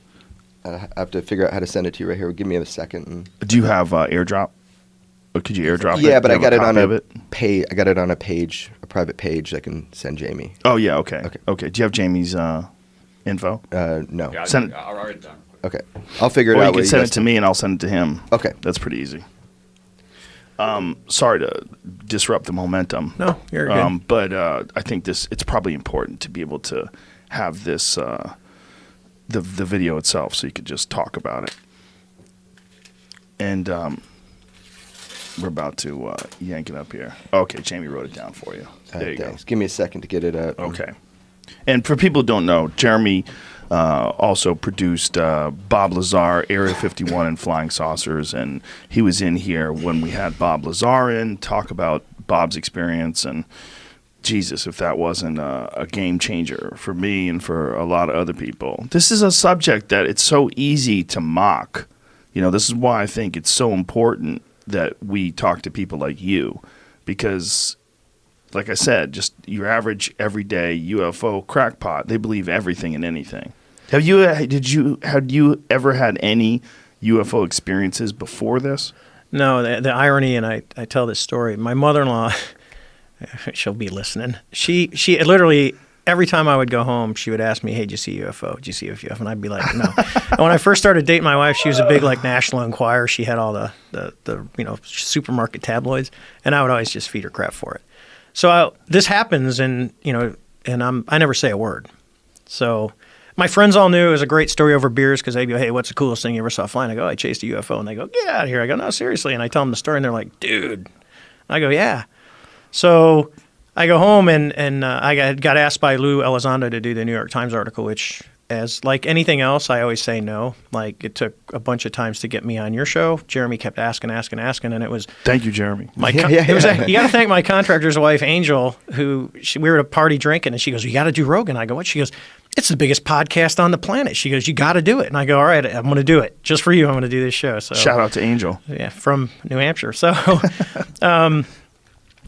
I have to figure out how to send it to you right here. Give me a second. Do you have AirDrop? Or could you AirDrop it? Yeah, but Do I you got have it on copy of a I got it on a page, a private page. I can send Jamie. Oh yeah, okay. Do you have Jamie's info? No. Yeah, Send it. I'll write it down. Okay, I'll figure it Or out. you can what send guys it to me, and I'll send it to him. Okay. That's pretty easy. Sorry to disrupt the momentum. No, you're good. But I think it's probably important to be able to have this the video itself, so you could just talk about it. And we're about to yank it up here. Okay, Jamie wrote it down for you. There you Thanks. Give me a second to get it up. Okay. And for people who don't know, Jeremy also produced Bob Lazar, Area 51 and Flying Saucers, and he was in here when we had Bob Lazar in, talk about Bob's experience, and Jesus, if that wasn't a game changer for me and for a lot of other people. This is a subject that it's so easy to mock. This is why I think it's so important that we talk to people like you, because like I said, just your average everyday UFO crackpot. They believe everything and anything. Had you ever had any UFO experiences before this? No, the irony, and I tell this story. My mother-in-law, she'll be listening. She literally, every time I would go home, she would ask me, "Hey, did you see a UFO? Did you see a UFO?" And I'd be like, "No." And when I first started dating my wife, she was a big like National Enquirer. She had all the supermarket tabloids, and I would always just feed her crap for it. So this happens, and I never say a word. So my friends all knew it was a great story over beers because they'd go, "Hey, what's the coolest thing you ever saw flying?" I go, "I chased a UFO." And they go, "Get out of here." I go, "No, seriously." And I tell them the story, and they're like, "Dude." I go, "Yeah." So I go home, and I got asked by Lou Elizondo to do the New York Times article, which, as like anything else, I always say no. Like, it took a bunch of times to get me on your show. Jeremy kept asking, and it was... Thank you, Jeremy. You got to thank my contractor's wife, Angel, who we were at a party drinking, and she goes, "You got to do Rogan." I go, "What?" She goes, "It's the biggest podcast on the planet." She goes, "You got to do it." And I go, "All right, I'm going to do it. Just for you, I'm going to do this show." So shout out to Angel. Yeah, from New Hampshire. So...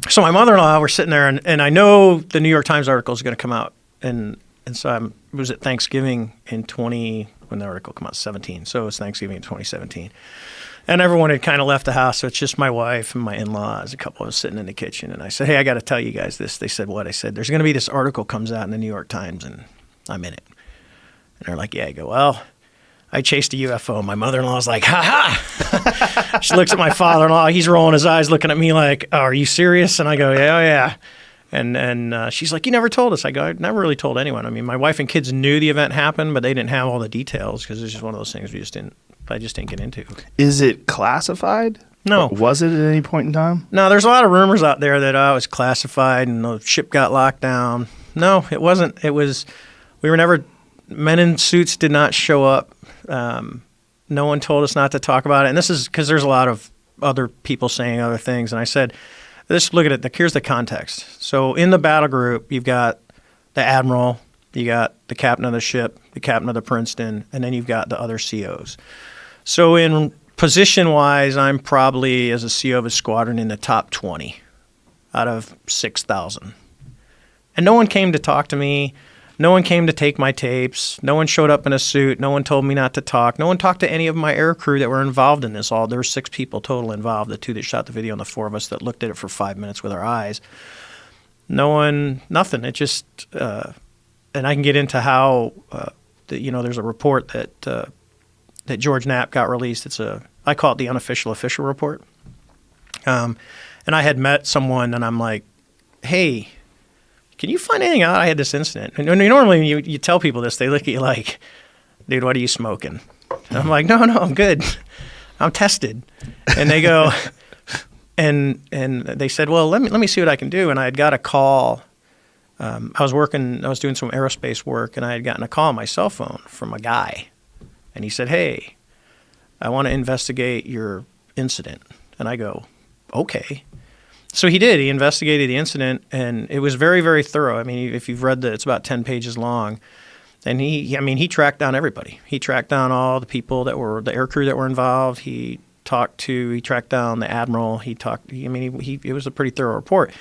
So my mother-in-law, we're sitting there, and I know the New York Times article is going to come out, and so it was at Thanksgiving in when the article came out, 17. So it was Thanksgiving in 2017, and everyone had kind of left the house, so it's just my wife and my in-laws. A couple of us sitting in the kitchen, and I said, "Hey, I got to tell you guys this." They said, "What?" I said, "There's going to be this article comes out in the New York Times, and I'm in it." And they're like, "Yeah." I go, "Well, I chased a UFO." My mother-in-law's like, "Ha ha." She looks at my father-in-law. He's rolling his eyes, looking at me like, "Oh, are you serious?" And I go, "Yeah, oh, yeah." And she's like, "You never told us." I go, "I never really told anyone." I mean, my wife and kids knew the event happened, but they didn't have all the details because it's just one of those things I just didn't get into. Is it classified? No. Or was it at any point in time? No, there's a lot of rumors out there that it was classified and the ship got locked down. No, it wasn't. We were never, men in suits did not show up. No one told us not to talk about it. And this is because there's a lot of other people saying other things. And I said, look at it. Here's the context. So in the battle group, you've got the admiral, you got the captain of the ship, the captain of the Princeton, and then you've got the other COs. So in position-wise, I'm probably, as a CO of a squadron, in the top 20 out of 6,000. And no one came to talk to me. No one came to take my tapes. No one showed up in a suit. No one told me not to talk. No one talked to any of my air crew that were involved in this. There were 6 people total involved, the 2 that shot the video and the 4 of us that looked at it for 5 minutes with our eyes. No one, nothing. It just, and I can get into how, there's a report that George Knapp got released. I call it the unofficial official report. And I had met someone, and I'm like, "Hey, can you find anything out? I had this incident." And normally you tell people this, they look at you like, "Dude, what are you smoking?" And I'm like, no, I'm good. I'm tested. And they go, and they said, "Well, let me see what I can do." And I had got a call. I was doing some aerospace work, and I had gotten a call on my cell phone from a guy. And he said, "Hey, I want to investigate your incident." And I go, "Okay." So he did. He investigated the incident, and it was very, very thorough. I mean, if you've read it's about 10 pages long. And he tracked down everybody. He tracked down all the people that were the air crew that were involved. He tracked down the admiral. It was a pretty thorough report.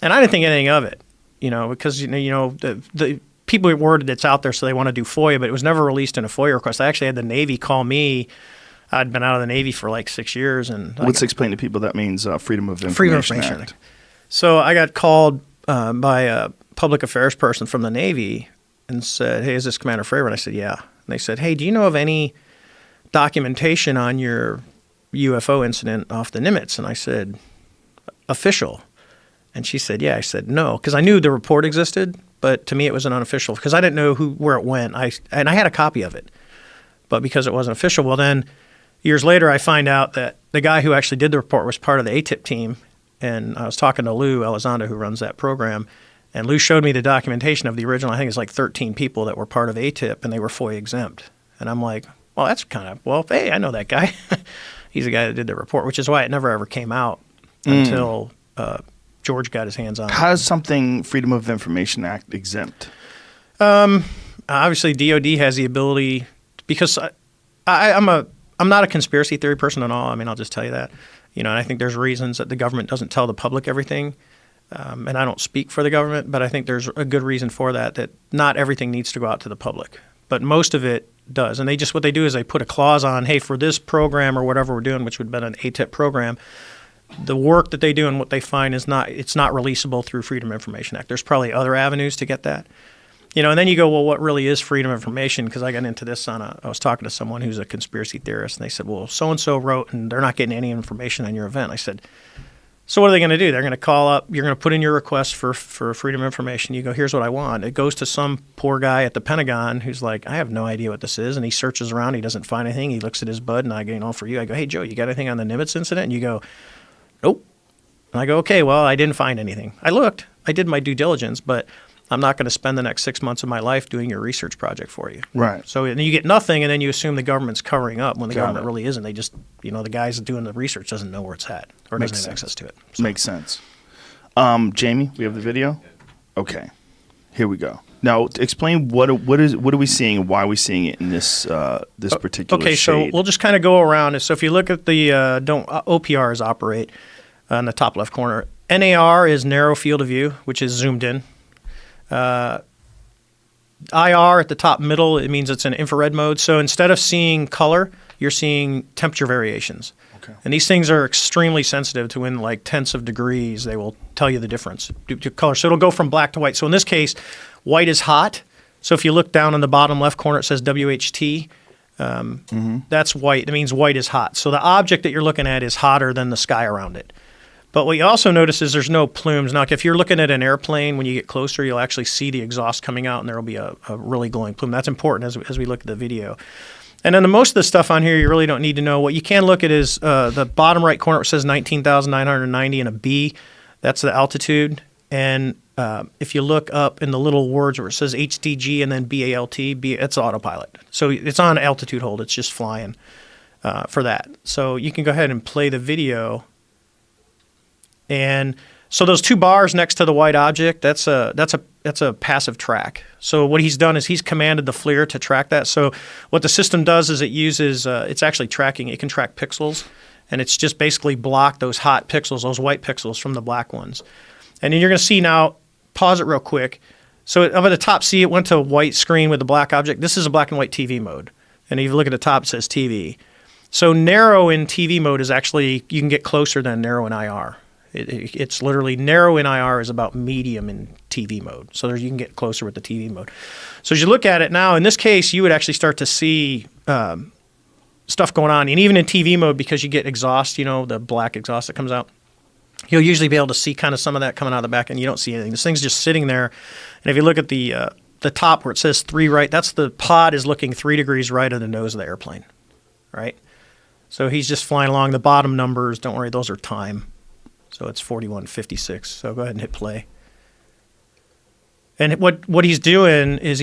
And I didn't think anything of it, because the people worded it's out there, so they want to do FOIA, but it was never released in a FOIA request. I actually had the Navy call me. I'd been out of the Navy for like 6 years. And let's explain to people that means Freedom of Information Act. So I got called by a public affairs person from the Navy and said, "Hey, is this Commander Fravor?" And I said, "Yeah." And they said, "Hey, do you know of any documentation on your UFO incident off the Nimitz?" And I said, "Official." And she said, "Yeah." I said, "No," because I knew the report existed, but to me it was an unofficial because I didn't know where it went. I had a copy of it, but because it wasn't official, well then years later I find out that the guy who actually did the report was part of the ATIP team, and I was talking to Lou Elizondo, who runs that program, and Lou showed me the documentation of the original. I think it's like 13 people that were part of ATIP, and they were FOIA exempt. And I'm like, well, that's hey, I know that guy. He's the guy that did the report, which is why it never ever came out until George got his hands on it. How is something Freedom of Information Act exempt? Obviously, DOD has the ability, because I'm not a conspiracy theory person at all. I mean, I'll just tell you that. And I think there's reasons that the government doesn't tell the public everything. and I don't speak for the government, but I think there's a good reason for that not everything needs to go out to the public, but most of it does. And what they do is they put a clause on, hey, for this program or whatever we're doing, which would have been an ATIP program, the work that they do and what they find it's not releasable through Freedom of Information Act. There's probably other avenues to get that. And then you go, well, what really is freedom of information? Because I got into this I was talking to someone who's a conspiracy theorist, and they said, well, so-and-so wrote, and they're not getting any information on your event. I said, so what are they going to do? They're going to call up, you're going to put in your request for freedom of information. You go, here's what I want. It goes to some poor guy at the Pentagon who's like, I have no idea what this is. And he searches around, he doesn't find anything. He looks at his bud, and I go, for you, I go, hey, Joe, you got anything on the Nimitz incident? And you go, nope. And I go, okay, well, I didn't find anything. I looked, I did my due diligence, but I'm not going to spend the next 6 months of my life doing your research project for you. Right. So and you get nothing, and then you assume the government's covering up when the government really isn't. They just, the guys doing the research doesn't know where it's at or doesn't have access to it. So. Makes sense. Jamie, we have the video? Okay. Here we go. Now, explain what are we seeing and why are we seeing it in this particular Okay, shade? so we'll just kind of go around. So if you look at the OPRs operate in the top left corner. NAR is narrow field of view, which is zoomed in. IR at the top middle, it means it's in infrared mode. So instead of seeing color, you're seeing temperature variations. Okay. And these things are extremely sensitive to in like tenths of degrees. They will tell you the difference due to color. So it'll go from black to white. So in this case, white is hot. So if you look down in the bottom left corner, it says WHT. That's white. That means white is hot. So the object that you're looking at is hotter than the sky around it. But what you also notice is there's no plumes. Now, if you're looking at an airplane, when you get closer, you'll actually see the exhaust coming out, and there will be a really glowing plume. That's important as we look at the video. And then most of the stuff on here you really don't need to know. What you can look at is the bottom right corner. It says 19,990 and a B. That's the altitude. And if you look up in the little words where it says HDG and then BALT, it's autopilot. So it's on altitude hold. It's just flying for that. So you can go ahead and play the video. And so those two bars next to the white object, that's a passive track. So what he's done is he's commanded the FLIR to track that. So what the system does is it uses, it's actually tracking, it can track pixels, and it's just basically block those hot pixels, those white pixels from the black ones. And then you're going to see now, pause it real quick. So up at the top, see it went to a white screen with the black object. This is a black and white TV mode. And if you look at the top, it says TV. So narrow in TV mode is actually, you can get closer than narrow in IR. It's literally narrow in IR is about medium in TV mode. So you can get closer with the TV mode. So as you look at it now, in this case, you would actually start to see stuff going on. And even in TV mode, because you get exhaust, the black exhaust that comes out, you'll usually be able to see kind of some of that coming out of the back, and you don't see anything. This thing's just sitting there. And if you look at the top where it says 3 right, that's the pod is looking 3 degrees right of the nose of the airplane, right? So he's just flying along. The bottom numbers, don't worry, those are time. So it's 41:56. So go ahead and hit play. And what he's doing is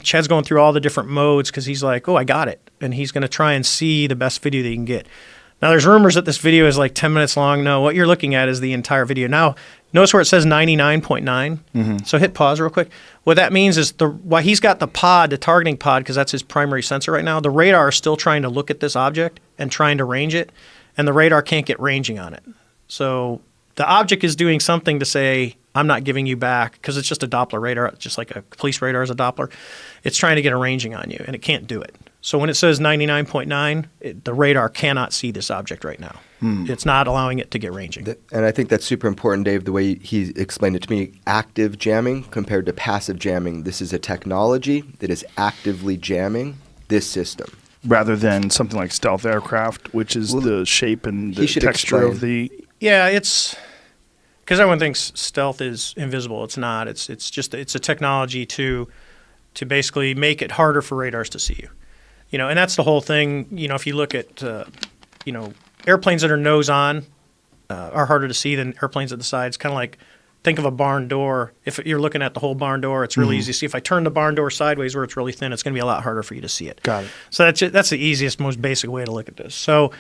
Chad's going through all the different modes because he's like, oh, I got it. And he's going to try and see the best video that he can get. Now, there's rumors that this video is like 10 minutes long. No, what you're looking at is the entire video. Now, notice where it says 99.9. So hit pause real quick. What that means is while he's got the targeting pod, because that's his primary sensor right now, the radar is still trying to look at this object and trying to range it, and the radar can't get ranging on it. So the object is doing something to say, I'm not giving you back, because it's just a Doppler radar, just like a police radar is a Doppler. It's trying to get a ranging on you, and it can't do it. So when it says 99.9, the radar cannot see this object right now. It's not allowing it to get ranging. And I think that's super important, Dave, the way he explained it to me. Active jamming compared to passive jamming. This is a technology that is actively jamming this system. Rather than something like stealth aircraft, which is the shape and the texture of the... Yeah, it's... Because everyone thinks stealth is invisible. It's not. It's a technology to basically make it harder for radars to see you. And that's the whole thing. If you look at airplanes that are nose on are harder to see than airplanes at the sides. Kind of like think of a barn door. If you're looking at the whole barn door, it's really easy to see. If I turn the barn door sideways where it's really thin, it's going to be a lot harder for you to see it. Got it. So that's the easiest, most basic way to look at this. So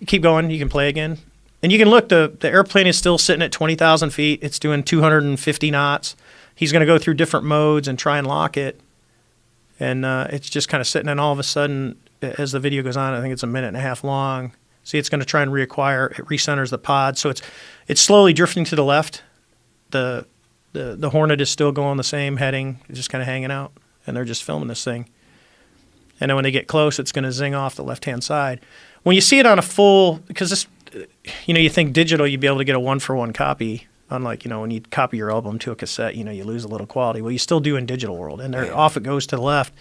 keep going. You can play again. And you can look, the airplane is still sitting at 20,000 feet. It's doing 250 knots. He's going to go through different modes and try and lock it. And it's just kind of sitting, and all of a sudden, as the video goes on, I think it's 1.5 minutes long. See, it's going to try and reacquire. It recenters the pod. So it's slowly drifting to the left. the Hornet is still going the same heading, just kind of hanging out, and they're just filming this thing. And then when they get close, it's going to zing off the left-hand side. When you see it on a full, because this, you think digital, you'd be able to get a 1-for-1 copy. Unlike, when you copy your album to a cassette, you lose a little quality. Well, you still do in digital world, and off it goes to the left,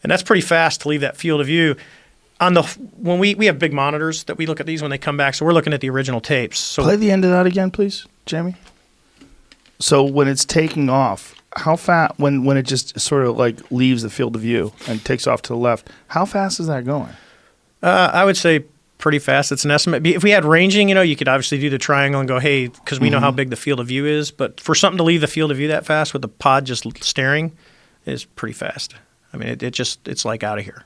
and that's pretty fast to leave that field of view. When we have big monitors that we look at these when they come back, so we're looking at the original tapes. So play the end of that again, please, Jamie. So when it's taking off, how fast? When it just sort of like leaves the field of view and takes off to the left, how fast is that going? I would say pretty fast. It's an estimate. If we had ranging, you could obviously do the triangle and go, hey, because we know how big the field of view is. But for something to leave the field of view that fast with the pod just staring is pretty fast. I mean, it's like out of here.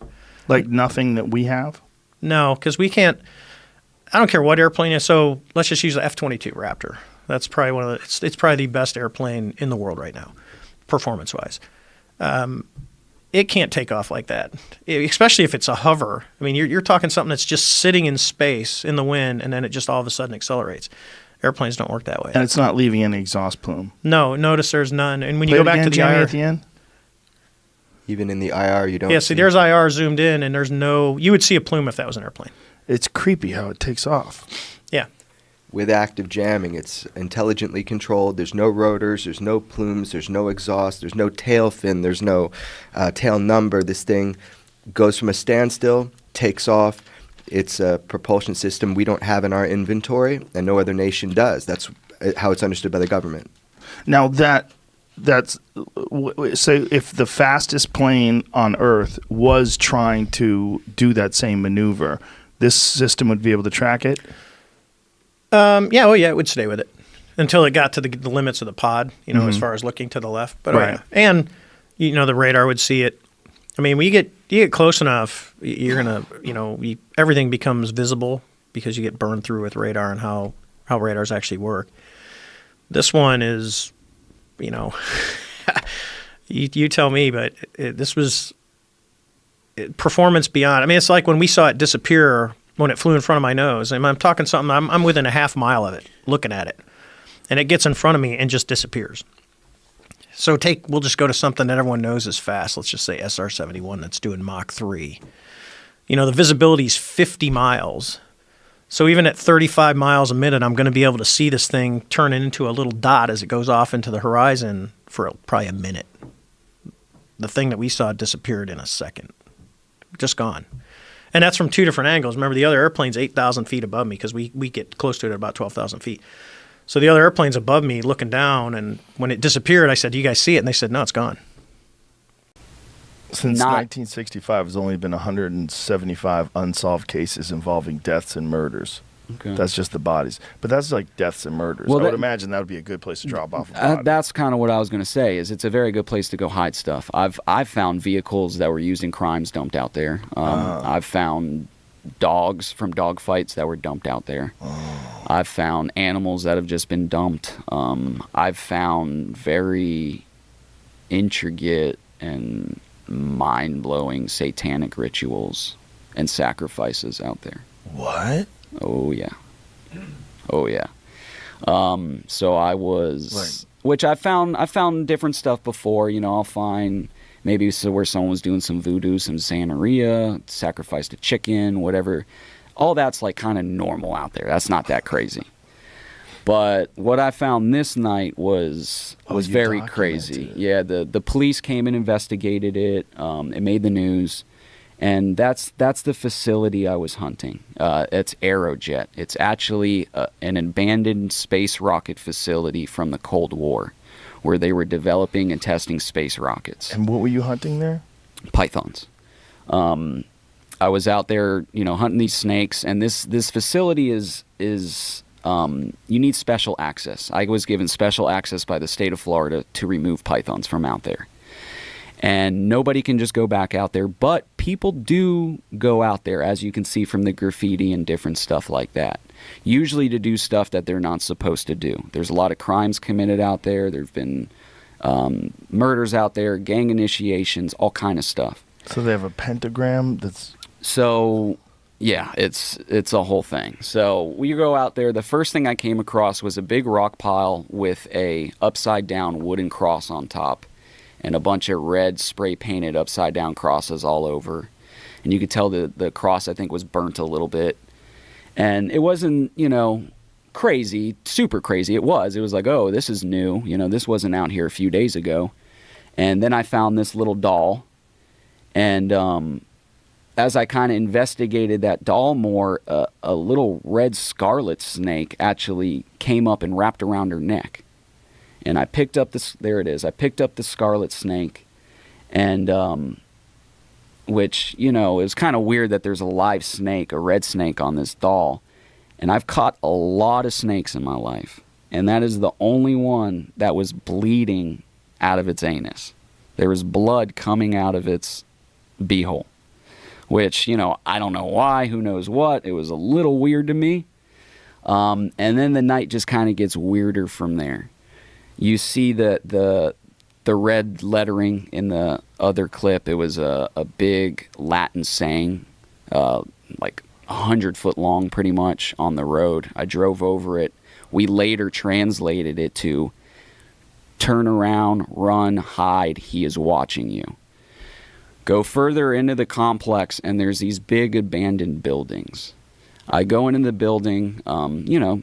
Like nothing that we have? No, because we can't. I don't care what airplane is. So let's just use the F-22 Raptor. That's probably it's probably the best airplane in the world right now, performance-wise. It can't take off like that, especially if it's a hover. I mean, you're talking something that's just sitting in space in the wind, and then it just all of a sudden accelerates. Airplanes don't work that way. And it's not leaving any exhaust plume. No, notice there's none. And when Play you go it back again, to the Jamie, IR at the end. Even in the IR, you don't. Yeah, see, there's IR zoomed in, and there's no. You would see a plume if that was an airplane. It's creepy how it takes off. Yeah. With active jamming, it's intelligently controlled. There's no rotors, there's no plumes, there's no exhaust, there's no tail fin, there's no tail number. This thing goes from a standstill, takes off. It's a propulsion system we don't have in our inventory, and no other nation does. That's how it's understood by the government. Now that's say if the fastest plane on Earth was trying to do that same maneuver, this system would be able to track it? It would stay with it until it got to the limits of the pod, as far as looking to the left. But right. And the radar would see it. I mean, when you get close enough, you're gonna, everything becomes visible because you get burned through with radar and how radars actually work. This one is, you tell me, but this was performance beyond. I mean, it's like when we saw it disappear when it flew in front of my nose. I'm talking something, I'm within a half mile of it, looking at it. And it gets in front of me and just disappears. So we'll just go to something that everyone knows is fast. Let's just say SR-71 that's doing Mach 3. The visibility is 50 miles. So even at 35 miles a minute, I'm going to be able to see this thing turn into a little dot as it goes off into the horizon for probably a minute. The thing that we saw disappeared in a second. Just gone. And that's from two different angles. Remember, the other airplane's 8,000 feet above me because we get close to it at about 12,000 feet. So the other airplane's above me looking down, and when it disappeared, I said, do you guys see it? And they said, no, it's gone. Since 1965, there's only been 175 unsolved cases involving deaths and murders. Okay. That's just the bodies. But that's like deaths and murders. Well, I would imagine that would be a good place to drop off a body. That's kind of what I was going to say, is it's a very good place to go hide stuff. I've found vehicles that were used in crimes dumped out there. I've found dogs from dog fights that were dumped out there. I've found animals that have just been dumped. I've found very intricate and mind-blowing satanic rituals and sacrifices out there. What? Oh yeah. So I was, which I found different stuff before. I'll find maybe where someone was doing some voodoo, some Santeria, sacrificed a chicken, whatever. All that's like kind of normal out there. That's not that crazy. But what I found this night was very crazy. Yeah, the police came and investigated it. It made the news. And that's the facility I was hunting. It's Aerojet. It's actually an abandoned space rocket facility from the Cold War, where they were developing and testing space rockets. And what were you hunting there? Pythons. I was out there, hunting these snakes, and this facility is you need special access. I was given special access by the state of Florida to remove pythons from out there. And nobody can just go back out there, but people do go out there, as you can see from the graffiti and different stuff like that, usually to do stuff that they're not supposed to do. There's a lot of crimes committed out there. There've been murders out there, gang initiations, all kind of stuff. So they have a pentagram that's... So Yeah, it's a whole thing. So we go out there. The first thing I came across was a big rock pile with a upside down wooden cross on top and a bunch of red spray painted upside down crosses all over. And you could tell the cross, I think, was burnt a little bit. And it wasn't, crazy, super crazy. It was like, oh, this is new. This wasn't out here a few days ago. And then I found this little doll. And as I kind of investigated that doll more, a little red scarlet snake actually came up and wrapped around her neck. And I picked up there it is. I picked up the scarlet snake, and which, it was kind of weird that there's a live snake, a red snake on this doll. And I've caught a lot of snakes in my life. And that is the only one that was bleeding out of its anus. There was blood coming out of its beehole. Which, I don't know why, who knows what. It was a little weird to me. And then the night just kind of gets weirder from there. You see the red lettering in the other clip. It was a big Latin saying, like 100 foot long pretty much, on the road. I drove over it. We later translated it to, turn around, run, hide, he is watching you. Go further into the complex, and there's these big abandoned buildings. I go into the building,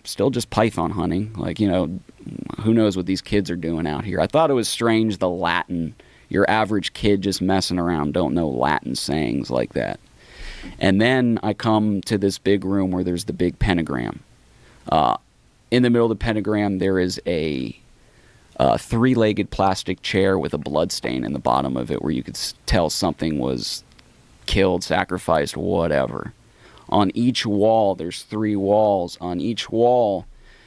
still just python hunting. Like, who knows what these kids are doing out here. I thought it was strange, the Latin. Your average kid just messing around don't know Latin sayings like that. And then I come to this big room where there's the big pentagram. In the middle of the pentagram, there is a three-legged plastic chair with a blood stain in the bottom of it where you could tell something was killed, sacrificed, whatever. On each wall, there's 3 walls. On each wall,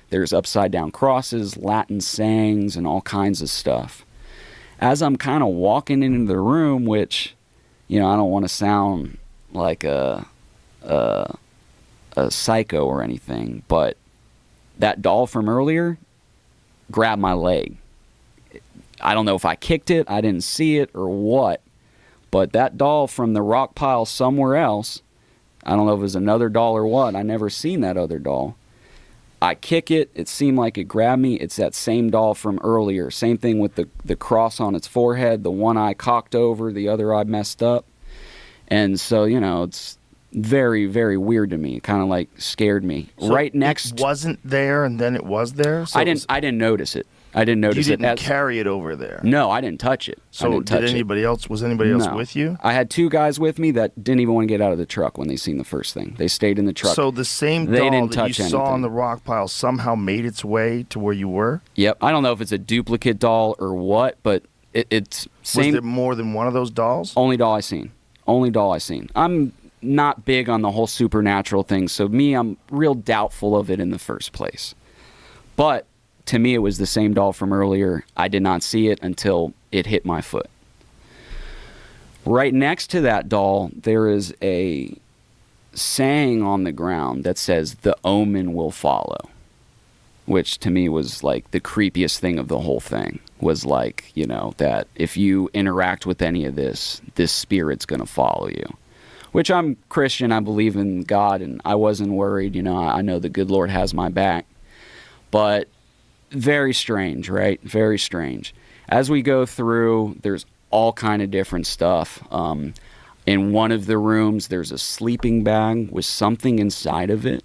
there's upside-down crosses, Latin sayings, and all kinds of stuff. As I'm kind of walking into the room, which, I don't want to sound like a psycho or anything, but that doll from earlier grabbed my leg. I don't know if I kicked it, I didn't see it, or what, but that doll from the rock pile somewhere else, I don't know if it was another doll or what, I never seen that other doll. I kick it, it seemed like it grabbed me. It's that same doll from earlier. Same thing with the cross on its forehead, the one eye cocked over, the other eye messed up. And so, it's very, very weird to me. It kind of like scared me. So right next, it wasn't there, and then it was there. So I didn't notice it. I didn't notice it. You didn't carry it over there. No, I didn't touch it. So was anybody else with you? I had 2 guys with me that didn't even want to get out of the truck when they seen the first thing. They stayed in the truck. So the same doll that you saw on the rock pile somehow made its way to where you were? Yep. I don't know if it's a duplicate doll or what, but it's same. Was there more than one of those dolls? Only doll I seen. I'm not big on the whole supernatural thing, so I'm real doubtful of it in the first place. But to me, it was the same doll from earlier. I did not see it until it hit my foot. Right next to that doll, there is a saying on the ground that says, "The omen will follow," which to me was like the creepiest thing of the whole thing. Was like, that if you interact with any of this spirit's going to follow you. Which I'm Christian, I believe in God, and I wasn't worried. I know the good Lord has my back. But very strange, right? Very strange. As we go through, there's all kind of different stuff. In one of the rooms, there's a sleeping bag with something inside of it.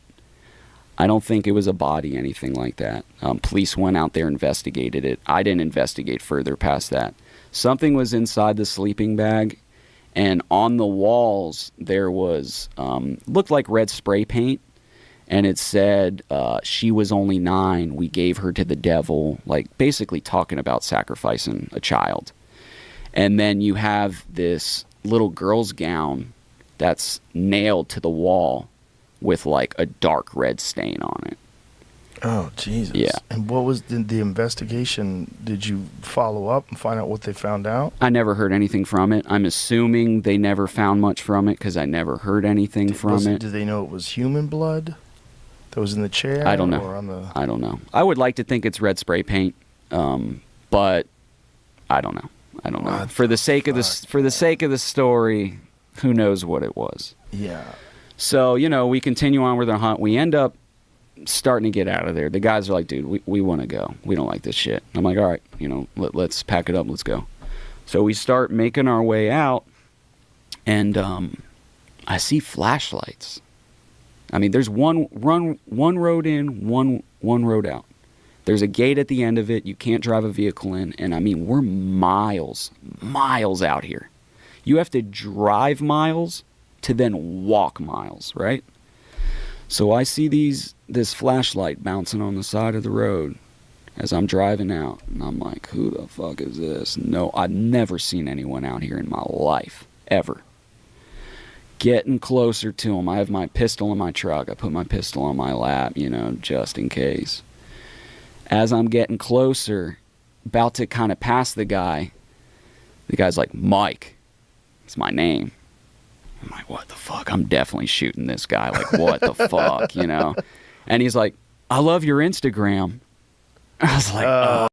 I don't think it was a body, anything like that. Police went out there, investigated it. I didn't investigate further past that. Something was inside the sleeping bag, and on the walls there was, looked like red spray paint, and it said, she was only 9, we gave her to the devil, like basically talking about sacrificing a child. And then you have this little girl's gown that's nailed to the wall with like a dark red stain on it. Oh, Jesus. Yeah. And what was the investigation? Did you follow up and find out what they found out? I never heard anything from it. I'm assuming they never found much from it because I never heard anything from it. Did they know it was human blood that was in the chair? I don't know. Or I don't know. I would like to think it's red spray paint, but I don't know. For the sake of the story, who knows what it was. Yeah. So, we continue on with our hunt. We end up starting to get out of there. The guys are like, dude, we want to go. We don't like this shit. I'm like, all right, let's pack it up. Let's go. So we start making our way out, and I see flashlights. I mean, there's one road in, one road out. There's a gate at the end of it. You can't drive a vehicle in. And, I mean, we're miles out here. You have to drive miles to then walk miles, right? So I see this flashlight bouncing on the side of the road as I'm driving out. And I'm like, who the fuck is this? No, I've never seen anyone out here in my life, ever. Getting closer to him. I have my pistol in my truck. I put my pistol on my lap, just in case. As I'm getting closer, about to kind of pass the guy's like, Mike. It's my name. I'm like, what the fuck? I'm definitely shooting this guy. Like, what the fuck, And he's like, I love your Instagram. I was like, oh,